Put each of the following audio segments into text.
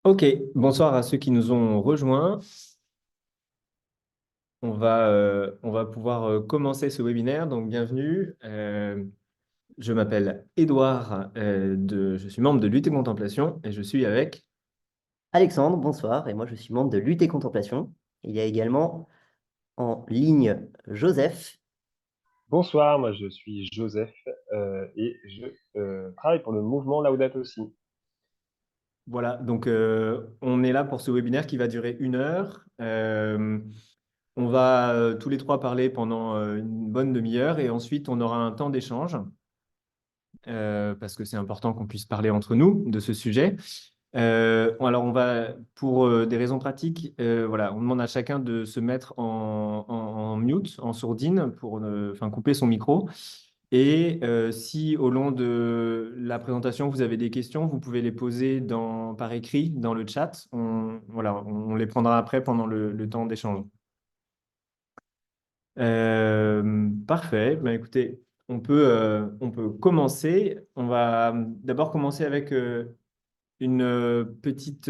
Ok, bonsoir à ceux qui nous ont rejoints. On va pouvoir commencer ce webinaire, donc bienvenue. Je m'appelle Édouard, je suis membre de Lutte et Contemplation et je suis avec… Alexandre, bonsoir, et moi je suis membre de Lutte et Contemplation. Il y a également en ligne Joseph. Bonsoir, moi je suis Joseph et je travaille pour le mouvement Laudato Si. Voilà, donc on est là pour ce webinaire qui va durer 1 heure. On va tous les trois parler pendant une bonne demi-heure et ensuite on aura un temps d'échange parce que c'est important qu'on puisse parler entre nous de ce sujet. Alors, pour des raisons pratiques, voilà, on demande à chacun de se mettre en mute, en sourdine, pour enfin, couper son micro. Et si au long de la présentation, vous avez des questions, vous pouvez les poser par écrit dans le chat. Voilà, on les prendra après pendant le temps d'échange. Parfait. Ben, écoutez, on peut commencer. On va d'abord commencer avec une petite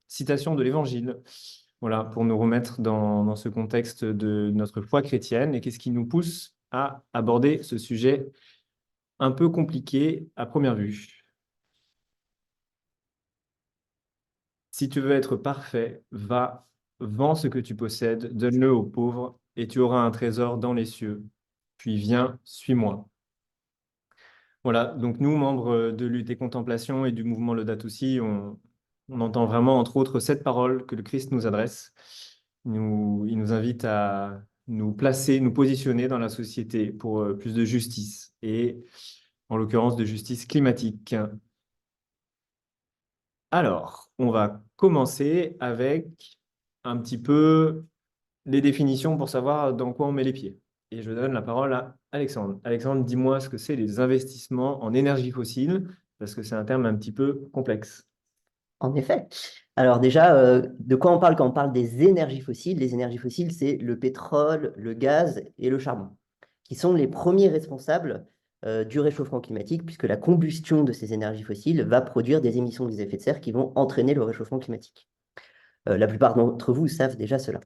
citation de l'Évangile, voilà, pour nous remettre dans ce contexte de notre foi chrétienne et qu'est-ce qui nous pousse à aborder ce sujet un peu compliqué à première vue. Si tu veux être parfait, va, vends ce que tu possèdes, donne-le aux pauvres et tu auras un trésor dans les cieux. Puis viens, suis-moi. Voilà, donc nous, membres de l'UT Contemplation et du mouvement Laudato Si, on entend vraiment, entre autres, cette parole que le Christ nous adresse. Il nous invite à nous placer, nous positionner dans la société pour plus de justice et, en l'occurrence, de justice climatique. Alors, on va commencer avec un petit peu les définitions pour savoir dans quoi on met les pieds. Et je donne la parole à Alexandre. Alexandre, dis-moi ce que c'est les investissements en énergie fossile, parce que c'est un terme un petit peu complexe. En effet. Alors déjà, de quoi on parle quand on parle des énergies fossiles? Les énergies fossiles, c'est le pétrole, le gaz et le charbon, qui sont les premiers responsables du réchauffement climatique, puisque la combustion de ces énergies fossiles va produire des émissions de gaz à effet de serre qui vont entraîner le réchauffement climatique. La plupart d'entre vous savent déjà cela.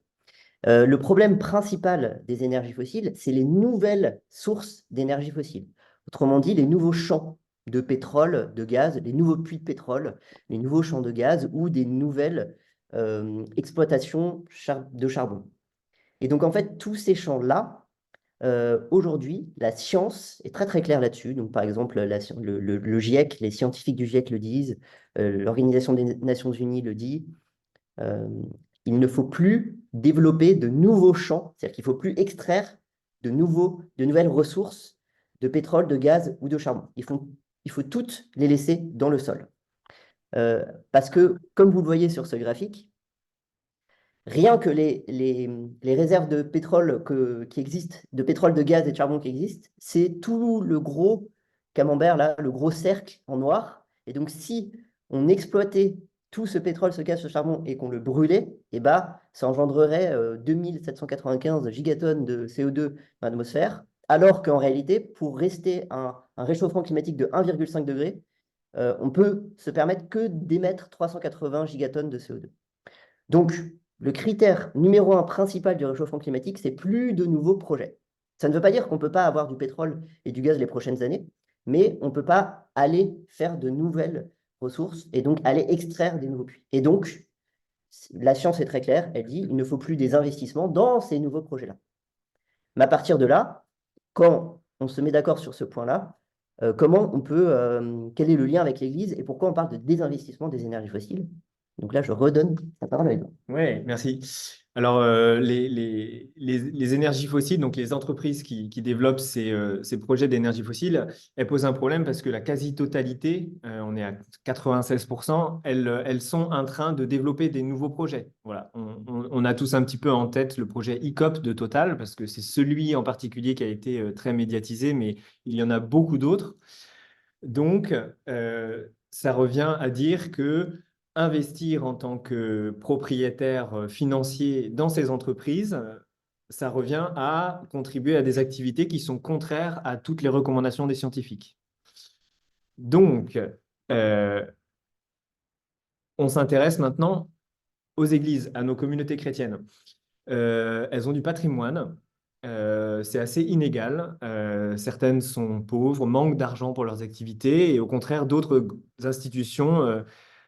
Le problème principal des énergies fossiles, c'est les nouvelles sources d'énergie fossile. Autrement dit, les nouveaux champs de pétrole, de gaz, les nouveaux puits de pétrole, les nouveaux champs de gaz ou des nouvelles exploitations de charbon. Et donc, en fait, tous ces champs-là, aujourd'hui, la science est très très claire là-dessus. Donc, par exemple, le GIEC, les scientifiques du GIEC le disent, l'Organisation des Nations Unies le dit, euh, il ne faut plus développer de nouveaux champs, c'est-à-dire qu'il ne faut plus extraire de nouvelles ressources de pétrole, de gaz ou de charbon. Il faut toutes les laisser dans le sol. Parce que, comme vous le voyez sur ce graphique, rien que les réserves de pétrole qui existent, de pétrole, de gaz et de charbon qui existent, c'est tout le gros camembert, là, le gros cercle en noir. Et donc, si on exploitait tout ce pétrole, ce gaz, ce charbon et qu'on le brûlait, eh ben, ça engendrerait 2795 gigatonnes de CO2 dans l'atmosphère, alors qu'en réalité, pour rester un réchauffement climatique de 1,5 degré, on peut se permettre que d'émettre 380 gigatonnes de CO2. Donc, le critère numéro un principal du réchauffement climatique, c'est plus de nouveaux projets. Ça ne veut pas dire qu'on ne peut pas avoir du pétrole et du gaz les prochaines années, mais on ne peut pas aller faire de nouvelles ressources et donc aller extraire des nouveaux puits. Et donc, la science est très claire, elle dit il ne faut plus des investissements dans ces nouveaux projets-là. Mais à partir de là, quand on se met d'accord sur ce point-là, quel est le lien avec l'Église et pourquoi on parle de désinvestissement des énergies fossiles? Donc là, je redonne la parole à Edouard. Oui, merci. Alors, les énergies fossiles, donc les entreprises qui développent ces projets d'énergie fossile, elles posent un problème parce que la quasi-totalité, on est à 96%, elles sont en train de développer des nouveaux projets. Voilà. On a tous un petit peu en tête le projet ICOP de Total parce que c'est celui en particulier qui a été très médiatisé, mais il y en a beaucoup d'autres. Donc, ça revient à dire que investir en tant que propriétaire financier dans ces entreprises, ça revient à contribuer à des activités qui sont contraires à toutes les recommandations des scientifiques. Donc, euh, on s'intéresse maintenant aux églises, à nos communautés chrétiennes. Elles ont du patrimoine, c'est assez inégal. Certaines sont pauvres, manquent d'argent pour leurs activités, et au contraire, d'autres institutions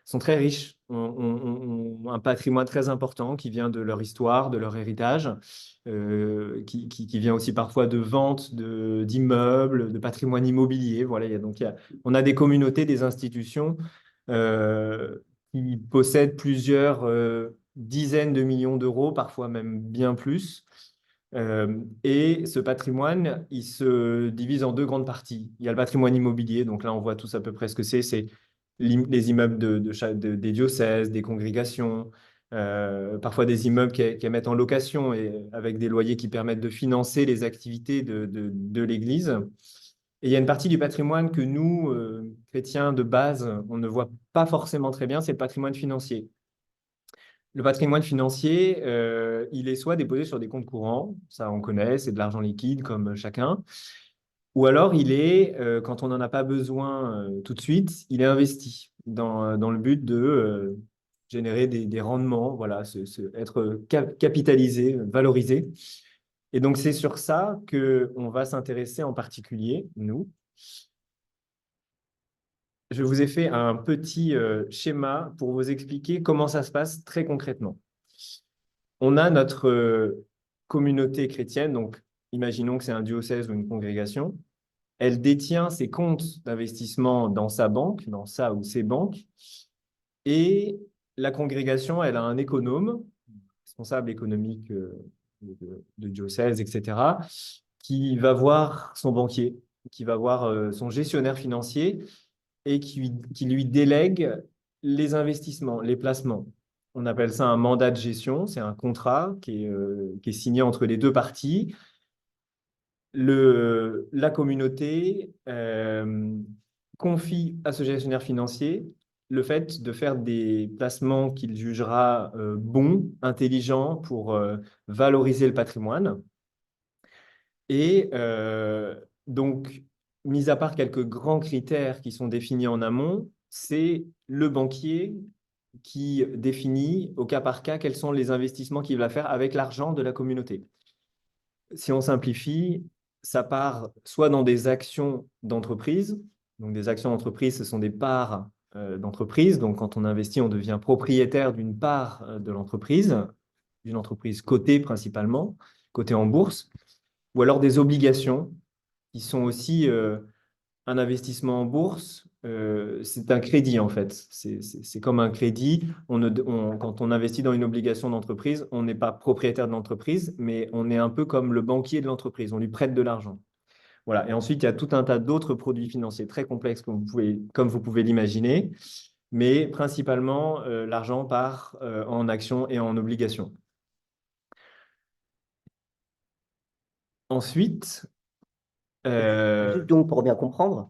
sont très riches, ont un patrimoine très important qui vient de leur histoire, de leur héritage, qui vient aussi parfois de ventes d'immeubles, de patrimoine immobilier. Voilà, on a des communautés, des institutions euh, qui possèdent plusieurs dizaines de millions d'euros, parfois même bien plus. Et ce patrimoine, il se divise en deux grandes parties. Il y a le patrimoine immobilier, donc là on voit tous à peu près ce que c'est les immeubles des diocèses, des congrégations, parfois des immeubles qu'elles mettent en location et avec des loyers qui permettent de financer les activités de l'Église. Et il y a une partie du patrimoine que nous, chrétiens de base, on ne voit pas forcément très bien, c'est le patrimoine financier. Le patrimoine financier, il est soit déposé sur des comptes courants, ça on connaît, c'est de l'argent liquide comme chacun, ou alors il est, quand on n'en a pas besoin tout de suite, il est investi dans le but de générer des rendements, voilà, être capitalisé, valorisé. Et donc c'est sur ça qu'on va s'intéresser en particulier, nous. Je vous ai fait un petit schéma pour vous expliquer comment ça se passe très concrètement. On a notre communauté chrétienne, donc imaginons que c'est un diocèse ou une congrégation. Elle détient ses comptes d'investissement dans sa banque, dans sa ou ses banques, et la congrégation, elle a un économe, responsable économique de diocèse, etc., qui va voir son banquier, qui va voir son gestionnaire financier et qui lui délègue les investissements, les placements. On appelle ça un mandat de gestion, c'est un contrat qui est signé entre les deux parties. La communauté confie à ce gestionnaire financier le fait de faire des placements qu'il jugera bons, intelligents pour valoriser le patrimoine. Et donc, mis à part quelques grands critères qui sont définis en amont, c'est le banquier qui définit au cas par cas quels sont les investissements qu'il va faire avec l'argent de la communauté. Si on simplifie, ça part soit dans des actions d'entreprise. Donc, des actions d'entreprise, ce sont des parts d'entreprise. Donc, quand on investit, on devient propriétaire d'une part de l'entreprise, d'une entreprise cotée principalement, cotée en bourse, ou alors des obligations qui sont aussi un investissement en bourse. C'est un crédit en fait. C'est comme un crédit. Quand on investit dans une obligation d'entreprise, on n'est pas propriétaire de l'entreprise, mais on est un peu comme le banquier de l'entreprise. On lui prête de l'argent. Voilà. Et ensuite, il y a tout un tas d'autres produits financiers très complexes comme vous pouvez l'imaginer. Mais principalement, l'argent part en actions et en obligations. Ensuite, Juste donc, pour bien comprendre,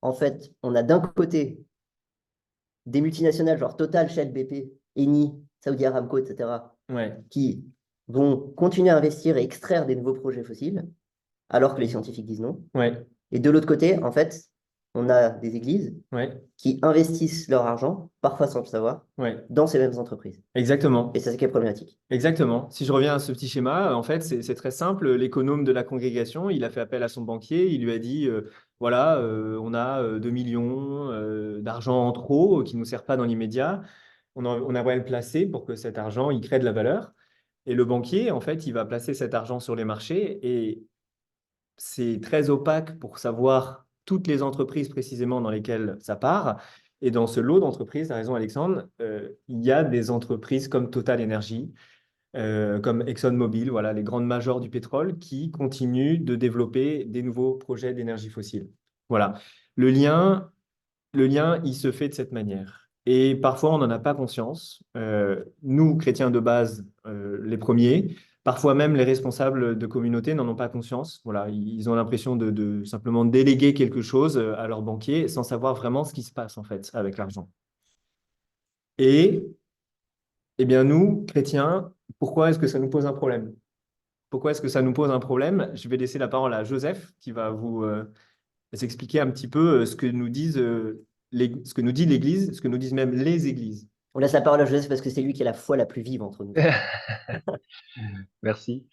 en fait, on a d'un côté des multinationales genre Total, Shell, BP, Eni, Saudi Aramco, etc., ouais, qui vont continuer à investir et extraire des nouveaux projets fossiles, alors que les scientifiques disent non. ouais, Et de l'autre côté, en fait, on a des églises ouais, qui investissent leur argent, parfois sans le savoir, ouais, dans ces mêmes entreprises. exactement. Et ça, c'est qui est problématique. Exactement. Si je reviens à ce petit schéma, en fait, c'est très simple. L'économe de la congrégation, il a fait appel à son banquier. Il lui a dit, voilà, on a 2 millions d'argent en trop qui ne nous sert pas dans l'immédiat. On aimerait le placer pour que cet argent, il crée de la valeur. Et le banquier, en fait, il va placer cet argent sur les marchés et c'est très opaque pour savoir toutes les entreprises précisément dans lesquelles ça part. Et dans ce lot d'entreprises, tu as raison Alexandre, il y a des entreprises comme Total Energy, comme ExxonMobil, voilà, les grandes majors du pétrole qui continuent de développer des nouveaux projets d'énergie fossile. Voilà. Le lien, il se fait de cette manière. Et parfois, on n'en a pas conscience. Nous, chrétiens de base, les premiers, parfois même les responsables de communauté n'en ont pas conscience. Voilà, ils ont l'impression de simplement déléguer quelque chose à leur banquier sans savoir vraiment ce qui se passe en fait avec l'argent. Et eh bien, nous, chrétiens, pourquoi est-ce que ça nous pose un problème? Pourquoi est-ce que ça nous pose un problème? Je vais laisser la parole à Joseph qui va vous expliquer un petit peu ce que nous dit l'Église, ce que nous disent même les églises. On laisse la parole à Joseph parce que c'est lui qui a la foi la plus vive entre nous. Merci.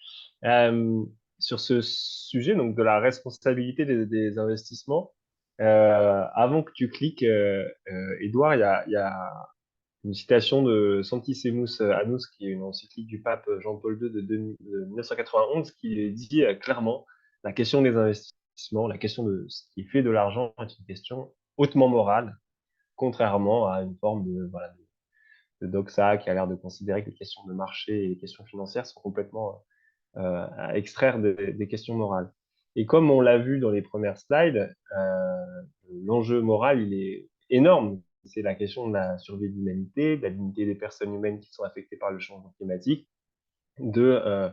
Sur ce sujet, donc de la responsabilité des investissements, avant que tu cliques, Edouard, il y a une citation de Sanctissemus Annus, qui est une encyclique du pape Jean-Paul II de 1991, qui dit clairement la question des investissements, la question de ce qui fait de l'argent est une question hautement morale, contrairement à une forme de, voilà, de doxa qui a l'air de considérer que les questions de marché et les questions financières sont complètement à extraire des questions morales. Et comme on l'a vu dans les premières slides, l'enjeu moral, il est énorme. C'est la question de la survie de l'humanité, de la dignité des personnes humaines qui sont affectées par le changement climatique, de,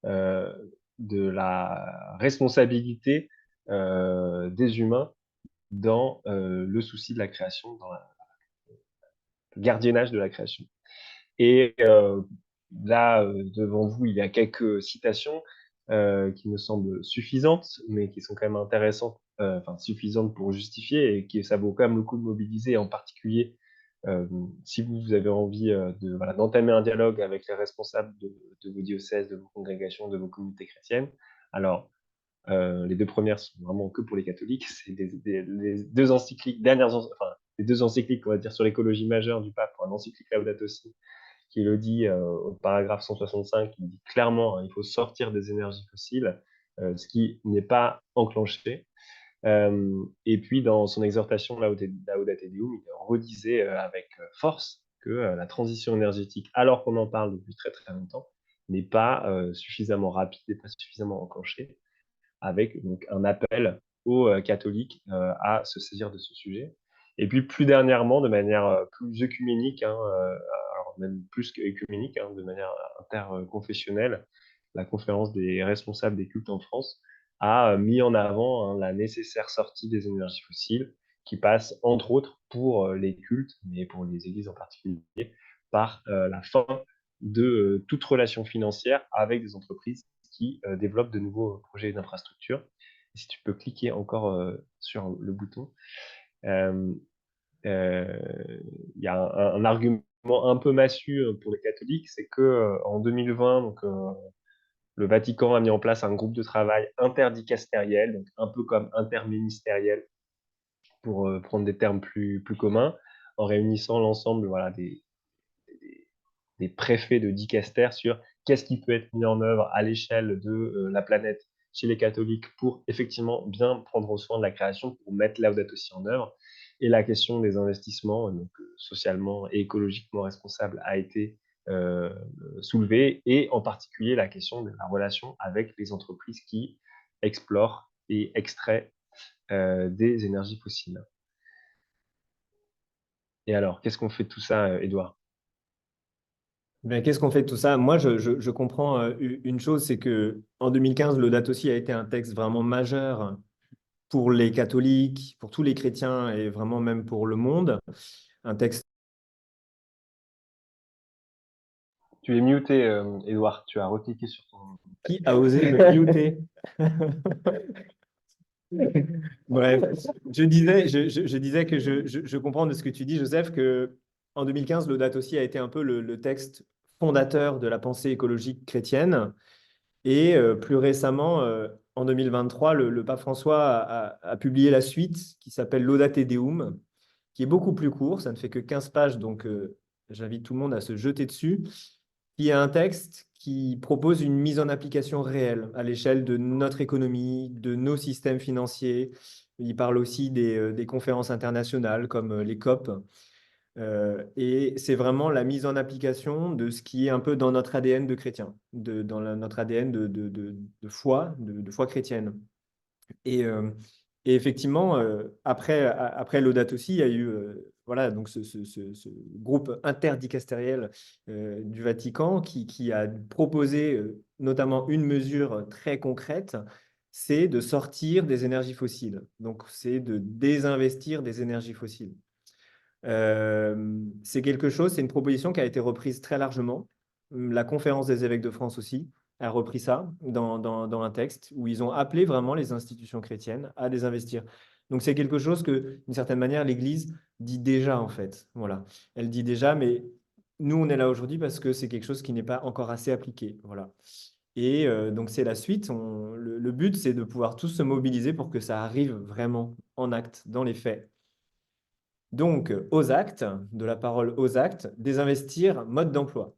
euh, de la responsabilité des humains dans le souci de la création, dans le gardiennage de la création. Et là, devant vous, il y a quelques citations qui me semblent suffisantes, mais qui sont quand même intéressantes, enfin suffisantes pour justifier et qui ça vaut quand même le coup de mobiliser, en particulier si vous avez envie voilà, d'entamer un dialogue avec les responsables de vos diocèses, de vos congrégations, de vos communautés chrétiennes. Alors, les deux premières sont vraiment que pour les catholiques. C'est les deux encycliques, les deux encycliques, on va dire, sur l'écologie majeure du pape, l'encyclique Laudato Si, qui le dit au paragraphe 165, qui dit clairement, il faut sortir des énergies fossiles, ce qui n'est pas enclenché. Et puis, dans son exhortation Laudate Deum, il redisait avec force que la transition énergétique, alors qu'on en parle depuis très très longtemps, n'est pas suffisamment rapide et pas suffisamment enclenchée, avec donc un appel aux catholiques à se saisir de ce sujet. Et puis plus dernièrement, de manière plus œcuménique, alors même plus qu'œcuménique, de manière interconfessionnelle, la conférence des responsables des cultes en France a mis en avant la nécessaire sortie des énergies fossiles, qui passe entre autres pour les cultes, mais pour les églises en particulier, par la fin de toute relation financière avec des entreprises qui développent de nouveaux projets d'infrastructure. Et si tu peux cliquer encore sur le bouton, il y a un argument un peu massu pour les catholiques, c'est que en 2020, donc, le Vatican a mis en place un groupe de travail interdicastériel, donc un peu comme interministériel, pour prendre des termes plus communs, en réunissant l'ensemble voilà, des préfets de dicaster sur qu'est-ce qui peut être mis en œuvre à l'échelle de la planète chez les catholiques pour effectivement bien prendre soin de la création, pour mettre Laudato Si en œuvre. Et la question des investissements, donc socialement et écologiquement responsables, a été soulevée, et en particulier la question de la relation avec les entreprises qui explorent et extraient des énergies fossiles. Et alors, qu'est-ce qu'on fait de tout ça, Edouard? Qu'est-ce qu'on fait de tout ça? Moi, je comprends une chose, c'est que en 2015, Laudato Si a été un texte vraiment majeur pour les catholiques, pour tous les chrétiens et vraiment même pour le monde. Un texte Tu es muté, Edouard. Tu as recliqué sur ton... qui a osé me muter. Bref, je disais que je comprends de ce que tu dis, Joseph, que en 2015, Laudato Si a été un peu le texte fondateur de la pensée écologique chrétienne. Et plus récemment, en 2023, le pape François a publié la suite qui s'appelle Laudate Deum, qui est beaucoup plus court, ça ne fait que 15 pages, donc j'invite tout le monde à se jeter dessus, qui est un texte qui propose une mise en application réelle à l'échelle de notre économie, de nos systèmes financiers. Il parle aussi des conférences internationales comme les COP. Et c'est vraiment la mise en application de ce qui est un peu dans notre ADN de chrétien, dans notre ADN de foi, de foi chrétienne. Et, euh, et effectivement, après Laudato Si, il y a eu voilà, donc ce groupe interdicastériel du Vatican qui a proposé notamment une mesure très concrète, c'est de sortir des énergies fossiles. Donc, c'est de désinvestir des énergies fossiles. C'est quelque chose, c'est une proposition qui a été reprise très largement. La conférence des évêques de France aussi a repris ça dans un texte où ils ont appelé vraiment les institutions chrétiennes à désinvestir. Donc, c'est quelque chose que, d'une certaine manière, l'Église dit déjà, en fait. Voilà. Elle dit déjà, mais nous, on est là aujourd'hui parce que c'est quelque chose qui n'est pas encore assez appliqué. Voilà. Et donc, c'est la suite. Le but, c'est de pouvoir tous se mobiliser pour que ça arrive vraiment en acte, dans les faits. Donc, aux actes, de la parole aux actes, désinvestir, mode d'emploi.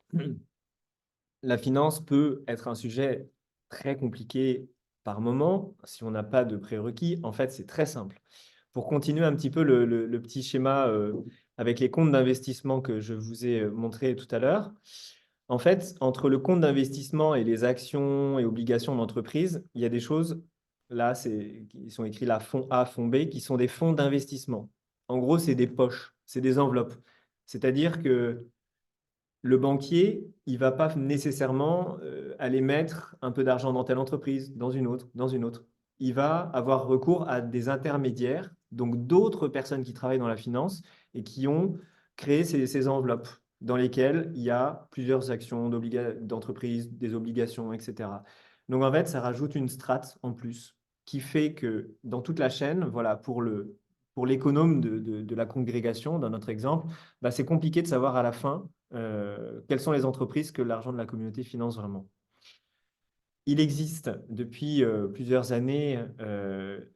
La finance peut être un sujet très compliqué par moment si on n'a pas de prérequis. En fait, c'est très simple. Pour continuer un petit peu le petit schéma avec les comptes d'investissement que je vous ai montré tout à l'heure, en fait, entre le compte d'investissement et les actions et obligations d'entreprise, il y a des choses, là, ils sont écrits là, fonds A, fonds B, qui sont des fonds d'investissement. En gros, c'est des poches, c'est des enveloppes. C'est-à-dire que le banquier, il ne va pas nécessairement aller mettre un peu d'argent dans telle entreprise, dans une autre, dans une autre. Il va avoir recours à des intermédiaires, donc d'autres personnes qui travaillent dans la finance et qui ont créé ces enveloppes dans lesquelles il y a plusieurs actions d'entreprise, des obligations, etc. Donc en fait, ça rajoute une strate en plus qui fait que dans toute la chaîne, voilà, pour l'économe de la congrégation, dans notre exemple, bah, c'est compliqué de savoir à la fin quelles sont les entreprises que l'argent de la communauté finance vraiment. Il existe depuis plusieurs années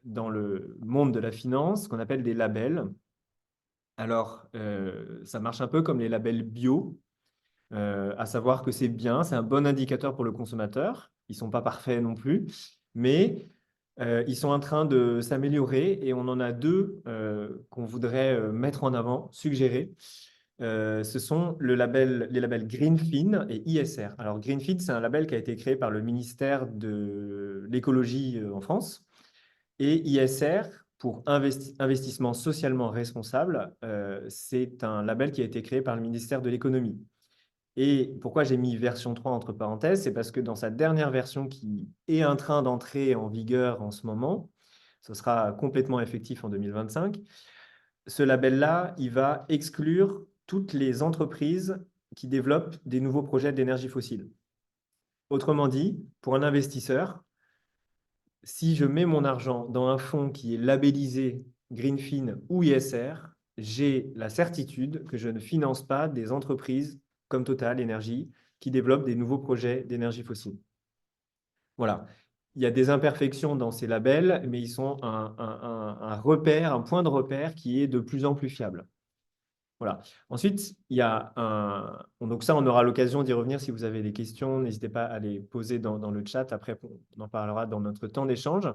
dans le monde de la finance ce qu'on appelle des labels. Alors, ça marche un peu comme les labels bio, à savoir que c'est bien, c'est un bon indicateur pour le consommateur. Ils ne sont pas parfaits non plus, mais ils sont en train de s'améliorer et on en a deux qu'on voudrait mettre en avant, suggérer. Ce sont les labels Greenfin et ISR. Alors, Greenfin, c'est un label qui a été créé par le ministère de l'écologie en France. Et ISR, pour investissement socialement responsable, c'est un label qui a été créé par le ministère de l'économie. Et pourquoi j'ai mis version 3 entre parenthèses, c'est parce que dans sa dernière version qui est en train d'entrer en vigueur en ce moment, ce sera complètement effectif en 2025, ce label-là, il va exclure toutes les entreprises qui développent des nouveaux projets d'énergie fossile. Autrement dit, pour un investisseur, si je mets mon argent dans un fonds qui est labellisé Greenfin ou ISR, j'ai la certitude que je ne finance pas des entreprises comme Total Energy qui développent des nouveaux projets d'énergie fossile. Voilà. Il y a des imperfections dans ces labels, mais ils sont un repère, un point de repère qui est de plus en plus fiable. Voilà. Ensuite, il y a un... Donc ça, on aura l'occasion d'y revenir si vous avez des questions. N'hésitez pas à les poser dans le chat. Après, on en parlera dans notre temps d'échange.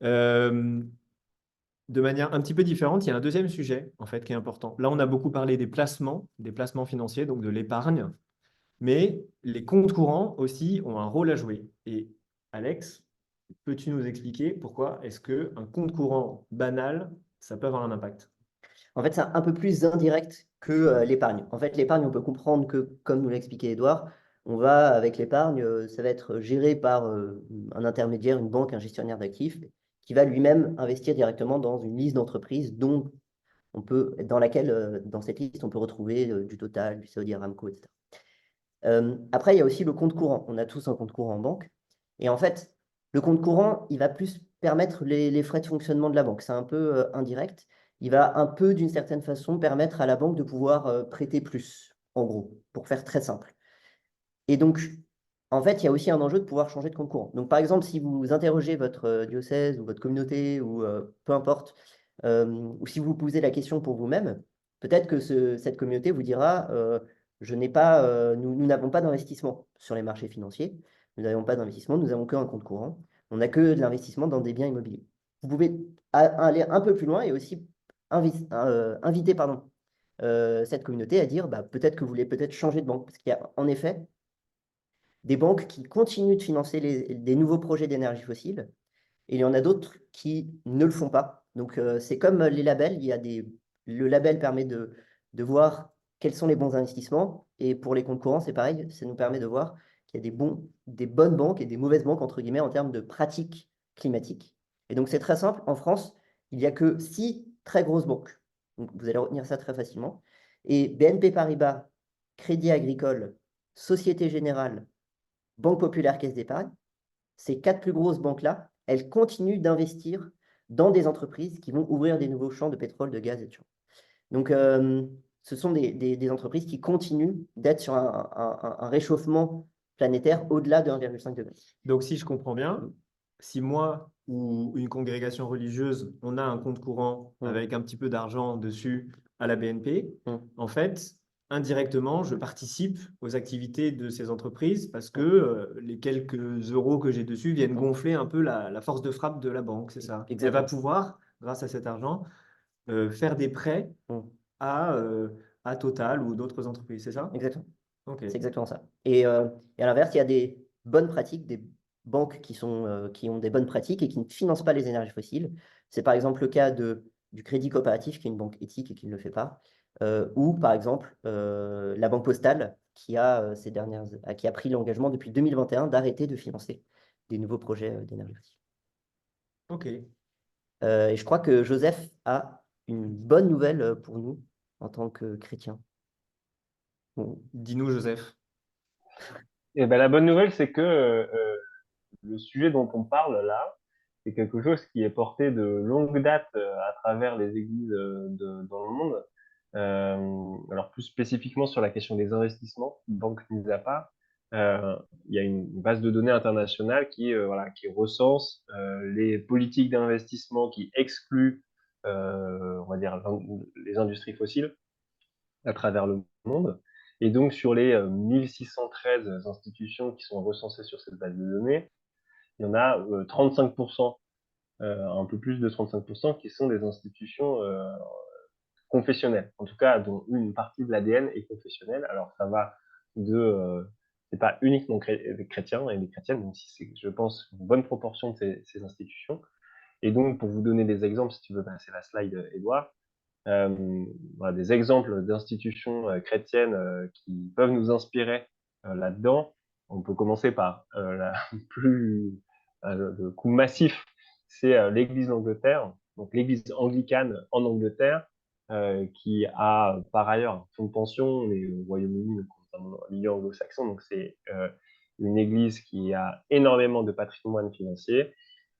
De manière un petit peu différente, il y a un deuxième sujet, en fait, qui est important. Là, on a beaucoup parlé des placements financiers, donc de l'épargne. Mais les comptes courants aussi ont un rôle à jouer. Et Alex, peux-tu nous expliquer pourquoi est-ce qu'un compte courant banal, ça peut avoir un impact? En fait, c'est un peu plus indirect que l'épargne. En fait, l'épargne, on peut comprendre que, comme nous l'a expliqué Edouard, on va, avec l'épargne, ça va être géré par un intermédiaire, une banque, un gestionnaire d'actifs, qui va lui-même investir directement dans une liste d'entreprises dans laquelle, dans cette liste, on peut retrouver du Total, du Saudi Aramco, etc. Après, il y a aussi le compte courant. On a tous un compte courant en banque. Et en fait, le compte courant, il va plus permettre les frais de fonctionnement de la banque. C'est un peu indirect. Il va un peu, d'une certaine façon, permettre à la banque de pouvoir prêter plus, en gros, pour faire très simple. Et donc, en fait, il y a aussi un enjeu de pouvoir changer de compte courant. Donc, par exemple, si vous interrogez votre diocèse ou votre communauté, ou peu importe, ou si vous vous posez la question pour vous-même, peut-être que cette communauté vous dira nous n'avons pas d'investissement sur les marchés financiers, nous n'avons pas d'investissement, nous n'avons qu'un compte courant, on n'a que de l'investissement dans des biens immobiliers. Vous pouvez aller un peu plus loin et aussi inviter cette communauté à dire peut-être que vous voulez peut-être changer de banque, parce qu'il y a en effet des banques qui continuent de financer des nouveaux projets d'énergie fossile, et il y en a d'autres qui ne le font pas. Donc, c'est comme les labels. Le label permet de voir quels sont les bons investissements. Et pour les comptes courants, c'est pareil. Ça nous permet de voir qu'il y a des bonnes banques et des mauvaises banques, entre guillemets, en termes de pratiques climatiques. Et donc, c'est très simple. En France, il n'y a que 6 très grosses banques. Donc, vous allez retenir ça très facilement. Et BNP Paribas, Crédit Agricole, Société Générale, Banque Populaire, Caisse d'Épargne, ces 4 plus grosses banques-là, elles continuent d'investir dans des entreprises qui vont ouvrir des nouveaux champs de pétrole, de gaz et de charbon. Donc, ce sont des entreprises qui continuent d'être sur un réchauffement planétaire au-delà de 1,5 degré. Donc, si je comprends bien, si moi ou une congrégation religieuse, on a un compte courant avec un petit peu d'argent dessus à la BNP, en fait, indirectement, je participe aux activités de ces entreprises parce que les quelques euros que j'ai dessus viennent gonfler un peu la force de frappe de la banque, c'est ça? Elle va pouvoir, grâce à cet argent, faire des prêts à, Total ou d'autres entreprises, c'est ça? Exactement. Ok. C'est exactement ça. Et à l'inverse, il y a des bonnes pratiques, des banques qui ont des bonnes pratiques et qui ne financent pas les énergies fossiles. C'est par exemple le cas du Crédit Coopératif, qui est une banque éthique et qui ne le fait pas. Ou par exemple la Banque Postale, qui a pris l'engagement depuis 2021 d'arrêter de financer des nouveaux projets d'énergie fossile. Ok. Et je crois que Joseph a une bonne nouvelle pour nous en tant que chrétien. Bon. Dis-nous, Joseph. Et ben, la bonne nouvelle, c'est que le sujet dont on parle là, c'est quelque chose qui est porté de longue date à travers les églises dans le monde. Alors plus spécifiquement sur la question des investissements, banque mis à part, il y a une base de données internationale qui recense les politiques d'investissement qui excluent, on va dire, les industries fossiles à travers le monde. Et donc sur les 1613 institutions qui sont recensées sur cette base de données, il y en a 35%, un peu plus de 35% qui sont des institutions confessionnelles, en tout cas dont une partie de l'ADN est confessionnelle. Alors ça va c'est pas uniquement chrétiens et les chrétiennes, même si c'est, je pense, une bonne proportion de ces institutions. Et donc pour vous donner des exemples, si tu veux passer la slide, Edouard, voilà, des exemples d'institutions chrétiennes qui peuvent nous inspirer là-dedans. On peut commencer par le coup massif, c'est l'Église d'Angleterre, donc l'Église anglicane en Angleterre, qui a par ailleurs un fonds de pension, on est au Royaume-Uni, notamment dans le milieu anglo-saxon, donc c'est une église qui a énormément de patrimoine financier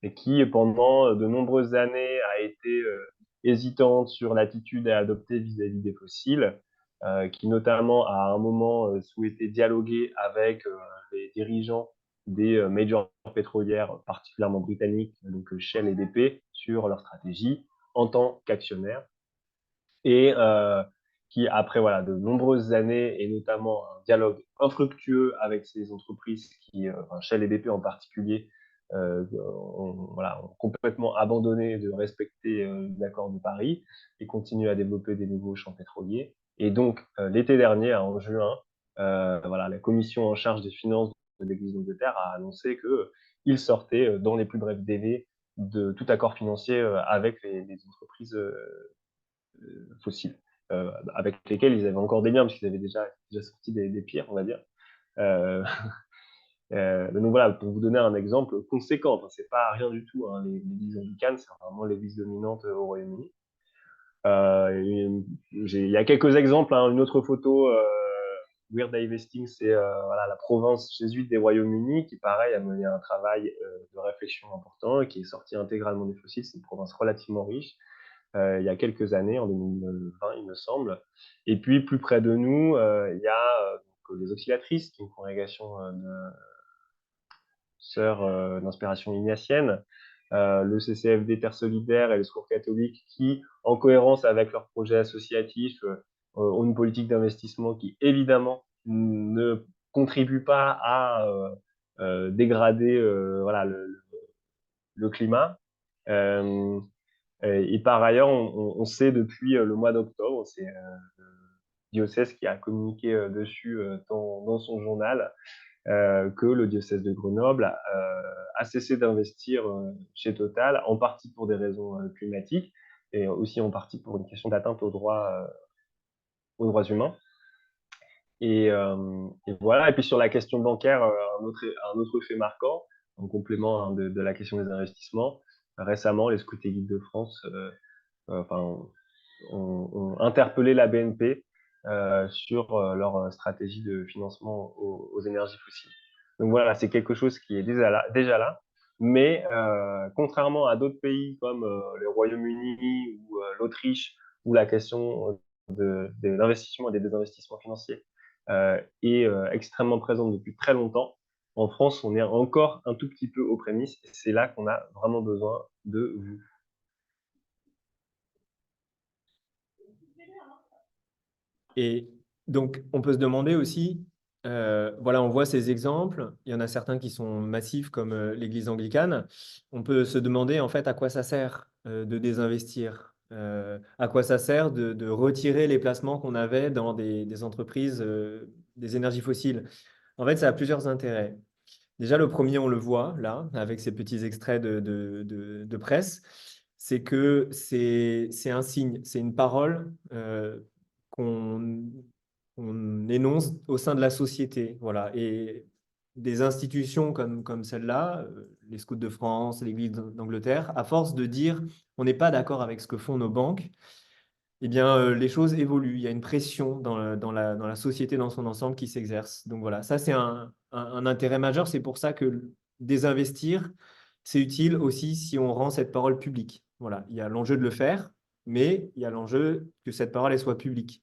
et qui, pendant de nombreuses années, a été hésitante sur l'attitude à adopter vis-à-vis des fossiles, qui notamment à un moment souhaitait dialoguer avec les dirigeants des majors pétrolières, particulièrement britanniques, donc Shell et BP, sur leur stratégie en tant qu'actionnaire. Et qui, après voilà, de nombreuses années, et notamment un dialogue infructueux avec ces entreprises Shell et BP en particulier, ont complètement abandonné de respecter l'accord de Paris et continuent à développer des nouveaux champs pétroliers. Et donc, l'été dernier, en juin, la commission en charge des finances de l'Église d'Angleterre a annoncé qu'il sortait dans les plus brefs délais de tout accord financier avec les entreprises fossiles, avec lesquels ils avaient encore des liens, parce qu'ils avaient déjà sorti des pires, on va dire. Donc voilà, pour vous donner un exemple conséquent, enfin, c'est pas rien du tout, hein, l'église anglicane, c'est vraiment l'église dominante au Royaume-Uni. Il y a quelques exemples, hein, une autre photo, Weir Divesting, c'est la province jésuite des Royaumes-Unis, qui pareil a mené un travail de réflexion important et qui est sorti intégralement des fossiles. C'est une province relativement riche. Il y a quelques années, en 2020, il me semble. Et puis, plus près de nous, il y a les Oscillatrices, qui est une congrégation de sœurs d'inspiration ignatienne, le CCFD Terre Solidaire et le Secours catholique, qui, en cohérence avec leur projet associatif, ont une politique d'investissement qui, évidemment, ne contribue pas à dégrader le climat. Et par ailleurs, on sait depuis le mois d'octobre, c'est le diocèse qui a communiqué dessus dans son journal, que le diocèse de Grenoble a cessé d'investir chez Total, en partie pour des raisons climatiques et aussi en partie pour une question d'atteinte aux droits humains. Et voilà. Et puis sur la question bancaire, un autre fait marquant, en complément hein, de la question des investissements, récemment, les Scouts et Guides de France ont interpellé la BNP sur leur stratégie de financement aux énergies fossiles. Donc voilà, c'est quelque chose qui est déjà là. Mais contrairement à d'autres pays comme le Royaume-Uni ou l'Autriche, où la question de l'investissement et des désinvestissements financiers est extrêmement présente depuis très longtemps, en France, on est encore un tout petit peu aux prémices. Et c'est là qu'on a vraiment besoin de vous. Et donc, on peut se demander aussi, voilà, on voit ces exemples, il y en a certains qui sont massifs comme l'Église anglicane. On peut se demander en fait à quoi ça sert de désinvestir, à quoi ça sert de retirer les placements qu'on avait dans des entreprises des énergies fossiles. En fait, ça a plusieurs intérêts. Déjà, le premier, on le voit là, avec ces petits extraits de presse, c'est que c'est un signe, c'est une parole qu'on on énonce au sein de la société. Voilà. Et des institutions comme celle-là, les Scouts de France, l'Église d'Angleterre, à force de dire on n'est pas d'accord avec ce que font nos banques, eh bien, les choses évoluent. Il y a une pression dans la société dans son ensemble qui s'exerce. Donc voilà, ça c'est un intérêt majeur. C'est pour ça que désinvestir, c'est utile aussi si on rend cette parole publique. Voilà, il y a l'enjeu de le faire, mais il y a l'enjeu que cette parole elle soit publique.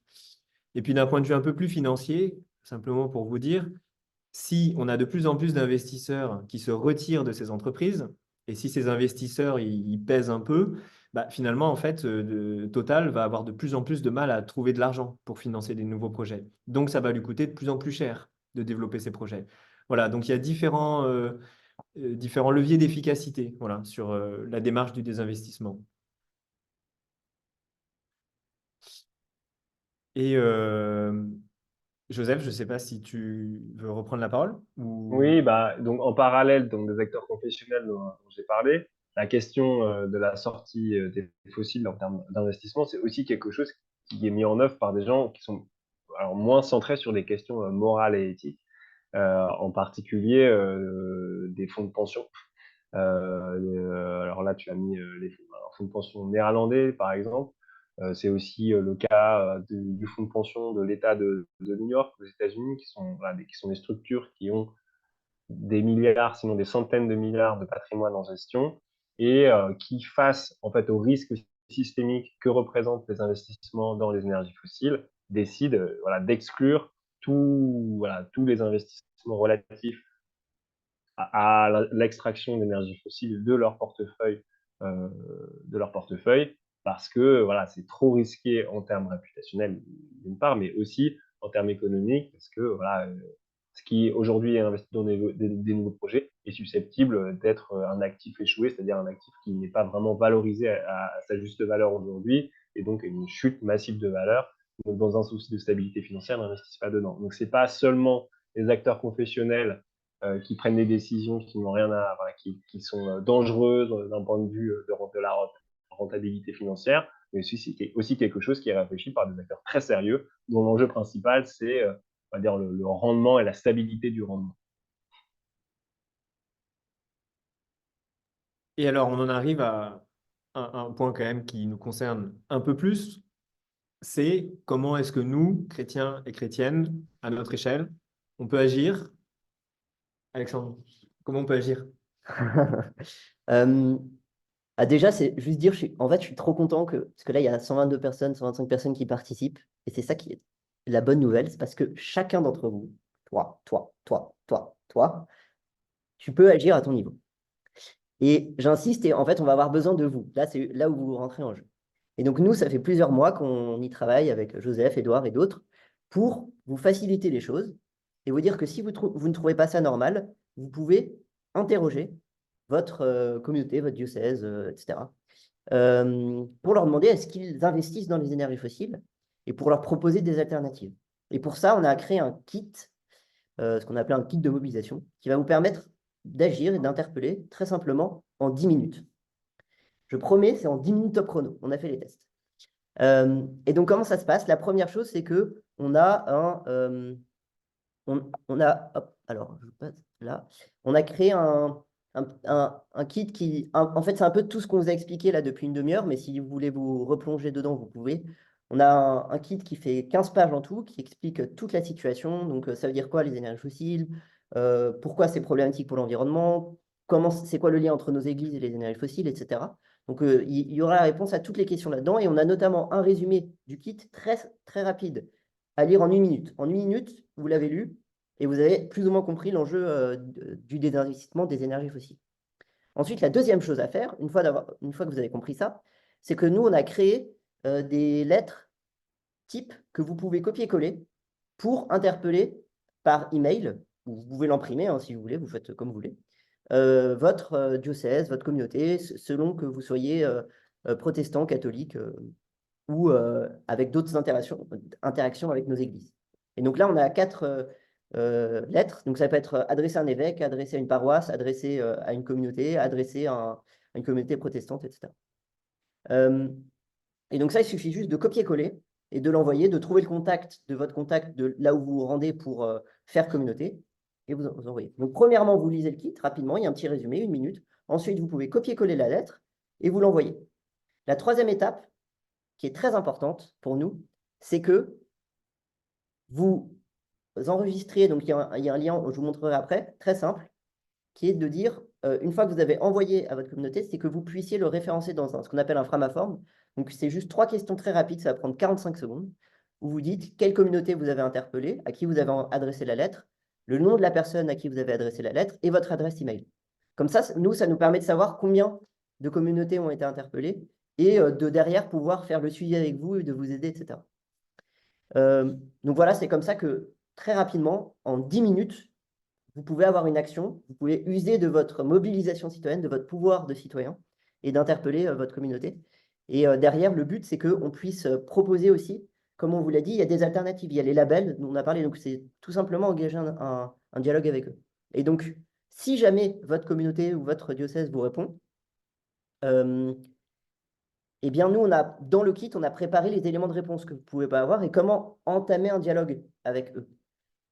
Et puis d'un point de vue un peu plus financier, simplement pour vous dire, si on a de plus en plus d'investisseurs qui se retirent de ces entreprises, et si ces investisseurs ils pèsent un peu, bah, finalement, en fait, Total va avoir de plus en plus de mal à trouver de l'argent pour financer des nouveaux projets. Donc, ça va lui coûter de plus en plus cher de développer ces projets. Voilà, donc il y a différents leviers d'efficacité voilà, sur la démarche du désinvestissement. Et Joseph, je ne sais pas si tu veux reprendre la parole ou... Oui, bah, donc en parallèle donc, des acteurs confessionnels dont j'ai parlé, la question de la sortie des fossiles en termes d'investissement, c'est aussi quelque chose qui est mis en œuvre par des gens qui sont alors, moins centrés sur des questions morales et éthiques, en particulier des fonds de pension. Alors là, tu as mis les fonds de pension néerlandais, par exemple. C'est aussi le cas du fonds de pension de l'État de New York aux États-Unis, voilà, qui sont des structures qui ont des milliards, sinon des centaines de milliards de patrimoine en gestion et qui, face en fait au risque systémique que représentent les investissements dans les énergies fossiles, décident voilà, d'exclure tous les investissements relatifs à l'extraction d'énergie fossile euh, de leur portefeuille parce que voilà, c'est trop risqué en termes réputationnels d'une part, mais aussi en termes économiques parce que voilà, ce qui aujourd'hui est investi dans des nouveaux projets est susceptible d'être un actif échoué, c'est-à-dire un actif qui n'est pas vraiment valorisé à sa juste valeur aujourd'hui et donc une chute massive de valeur. Donc, dans un souci de stabilité financière, n'investissent pas dedans. Donc, c'est pas seulement les acteurs confessionnels qui prennent des décisions qui n'ont rien à, voilà, qui sont dangereuses d'un point de vue de la rentabilité financière, mais c'est aussi quelque chose qui est réfléchi par des acteurs très sérieux, dont l'enjeu principal, c'est on va dire le rendement et la stabilité du rendement. Et alors, on en arrive à un point quand même qui nous concerne un peu plus, c'est comment est-ce que nous, chrétiens et chrétiennes, à notre échelle, on peut agir. Alexandre, comment on peut agir? Euh, déjà, c'est juste dire, en fait, je suis trop content parce que là, il y a 122 personnes, 125 personnes qui participent. Et c'est ça qui est la bonne nouvelle, c'est parce que chacun d'entre vous, toi, tu peux agir à ton niveau. Et j'insiste, et en fait, on va avoir besoin de vous. Là, c'est là où vous rentrez en jeu. Et donc, nous, ça fait plusieurs mois qu'on y travaille avec Joseph, Édouard et d'autres pour vous faciliter les choses et vous dire que si vous ne trouvez pas ça normal, vous pouvez interroger votre communauté, votre diocèse, etc., pour leur demander est-ce qu'ils investissent dans les énergies fossiles et pour leur proposer des alternatives. Et pour ça, on a créé un kit, ce qu'on appelle un kit de mobilisation, qui va vous permettre d'agir et d'interpeller très simplement en 10 minutes. Je promets, c'est en 10 minutes top chrono. On a fait les tests. Et donc, comment ça se passe? La première chose, c'est que on a on a, hop, alors, je passe là. On a créé un kit qui, en fait, c'est un peu tout ce qu'on vous a expliqué là depuis une demi-heure, mais si vous voulez vous replonger dedans, vous pouvez. On a un kit qui fait 15 pages en tout, qui explique toute la situation. Donc, ça veut dire quoi les énergies fossiles, pourquoi c'est problématique pour l'environnement, c'est quoi le lien entre nos églises et les énergies fossiles, etc. Donc, il y aura la réponse à toutes les questions là-dedans. Et on a notamment un résumé du kit très, très rapide à lire en 1 minute. En 1 minute, vous l'avez lu et vous avez plus ou moins compris l'enjeu du désinvestissement des énergies fossiles. Ensuite, la deuxième chose à faire, une fois que vous avez compris ça, c'est que nous, on a créé des lettres type que vous pouvez copier-coller pour interpeller par email, ou vous pouvez l'imprimer hein, si vous voulez, vous faites comme vous voulez, votre diocèse, votre communauté, selon que vous soyez protestant, catholique ou avec d'autres interactions avec nos églises. Et donc là, on a 4 lettres. Donc ça peut être adressé à un évêque, adressé à une paroisse, adressé à une communauté, adressé à une communauté protestante, etc. Et donc ça, il suffit juste de copier-coller et de l'envoyer, de trouver le contact de votre contact de là où vous vous rendez pour faire communauté et vous envoyez. Donc premièrement, vous lisez le kit rapidement, il y a un petit résumé, 1 minute. Ensuite, vous pouvez copier-coller la lettre et vous l'envoyez. La troisième étape, qui est très importante pour nous, c'est que vous enregistrez, donc il y a un lien, je vous montrerai après, très simple, qui est de dire, une fois que vous avez envoyé à votre communauté, c'est que vous puissiez le référencer dans ce qu'on appelle un framaform. Donc, c'est juste 3 questions très rapides, ça va prendre 45 secondes, où vous dites quelle communauté vous avez interpellé, à qui vous avez adressé la lettre, le nom de la personne à qui vous avez adressé la lettre et votre adresse email. Comme ça, nous, ça nous permet de savoir combien de communautés ont été interpellées et de derrière pouvoir faire le suivi avec vous et de vous aider, etc. Donc voilà, c'est comme ça que très rapidement, en 10 minutes, vous pouvez avoir une action, vous pouvez user de votre mobilisation citoyenne, de votre pouvoir de citoyen et d'interpeller votre communauté. Et derrière, le but, c'est qu'on puisse proposer aussi, comme on vous l'a dit, il y a des alternatives. Il y a les labels dont on a parlé, donc c'est tout simplement engager un dialogue avec eux. Et donc, si jamais votre communauté ou votre diocèse vous répond, eh bien, nous, dans le kit, on a préparé les éléments de réponse que vous ne pouvez pas avoir et comment entamer un dialogue avec eux,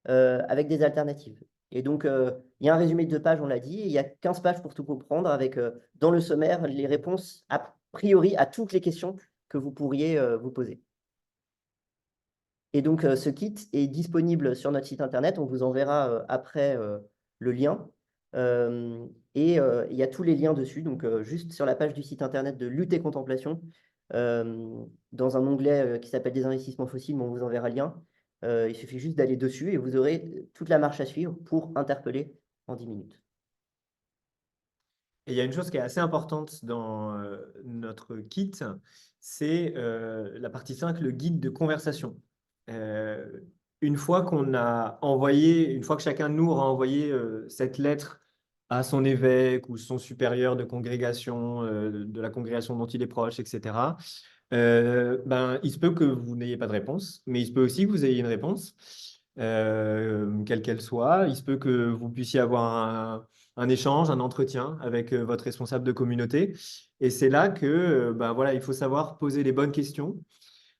avec des alternatives. Et donc, il y a un résumé de 2 pages, on l'a dit, et il y a 15 pages pour tout comprendre, avec dans le sommaire les réponses a priori à toutes les questions que vous pourriez vous poser. Et donc, ce kit est disponible sur notre site internet, on vous enverra après le lien. Et il y a tous les liens dessus, donc juste sur la page du site internet de Lutte et Contemplation, dans un onglet qui s'appelle Des investissements fossiles, on vous enverra le lien. Il suffit juste d'aller dessus et vous aurez toute la marche à suivre pour interpeller en 10 minutes. Et il y a une chose qui est assez importante dans notre kit, c'est la partie 5, le guide de conversation. Une fois une fois que chacun de nous aura envoyé cette lettre à son évêque ou son supérieur de congrégation, de la congrégation dont il est proche, etc., il se peut que vous n'ayez pas de réponse, mais il se peut aussi que vous ayez une réponse, quelle qu'elle soit. Il se peut que vous puissiez avoir un échange, un entretien avec votre responsable de communauté. Et c'est là que voilà, il faut savoir poser les bonnes questions.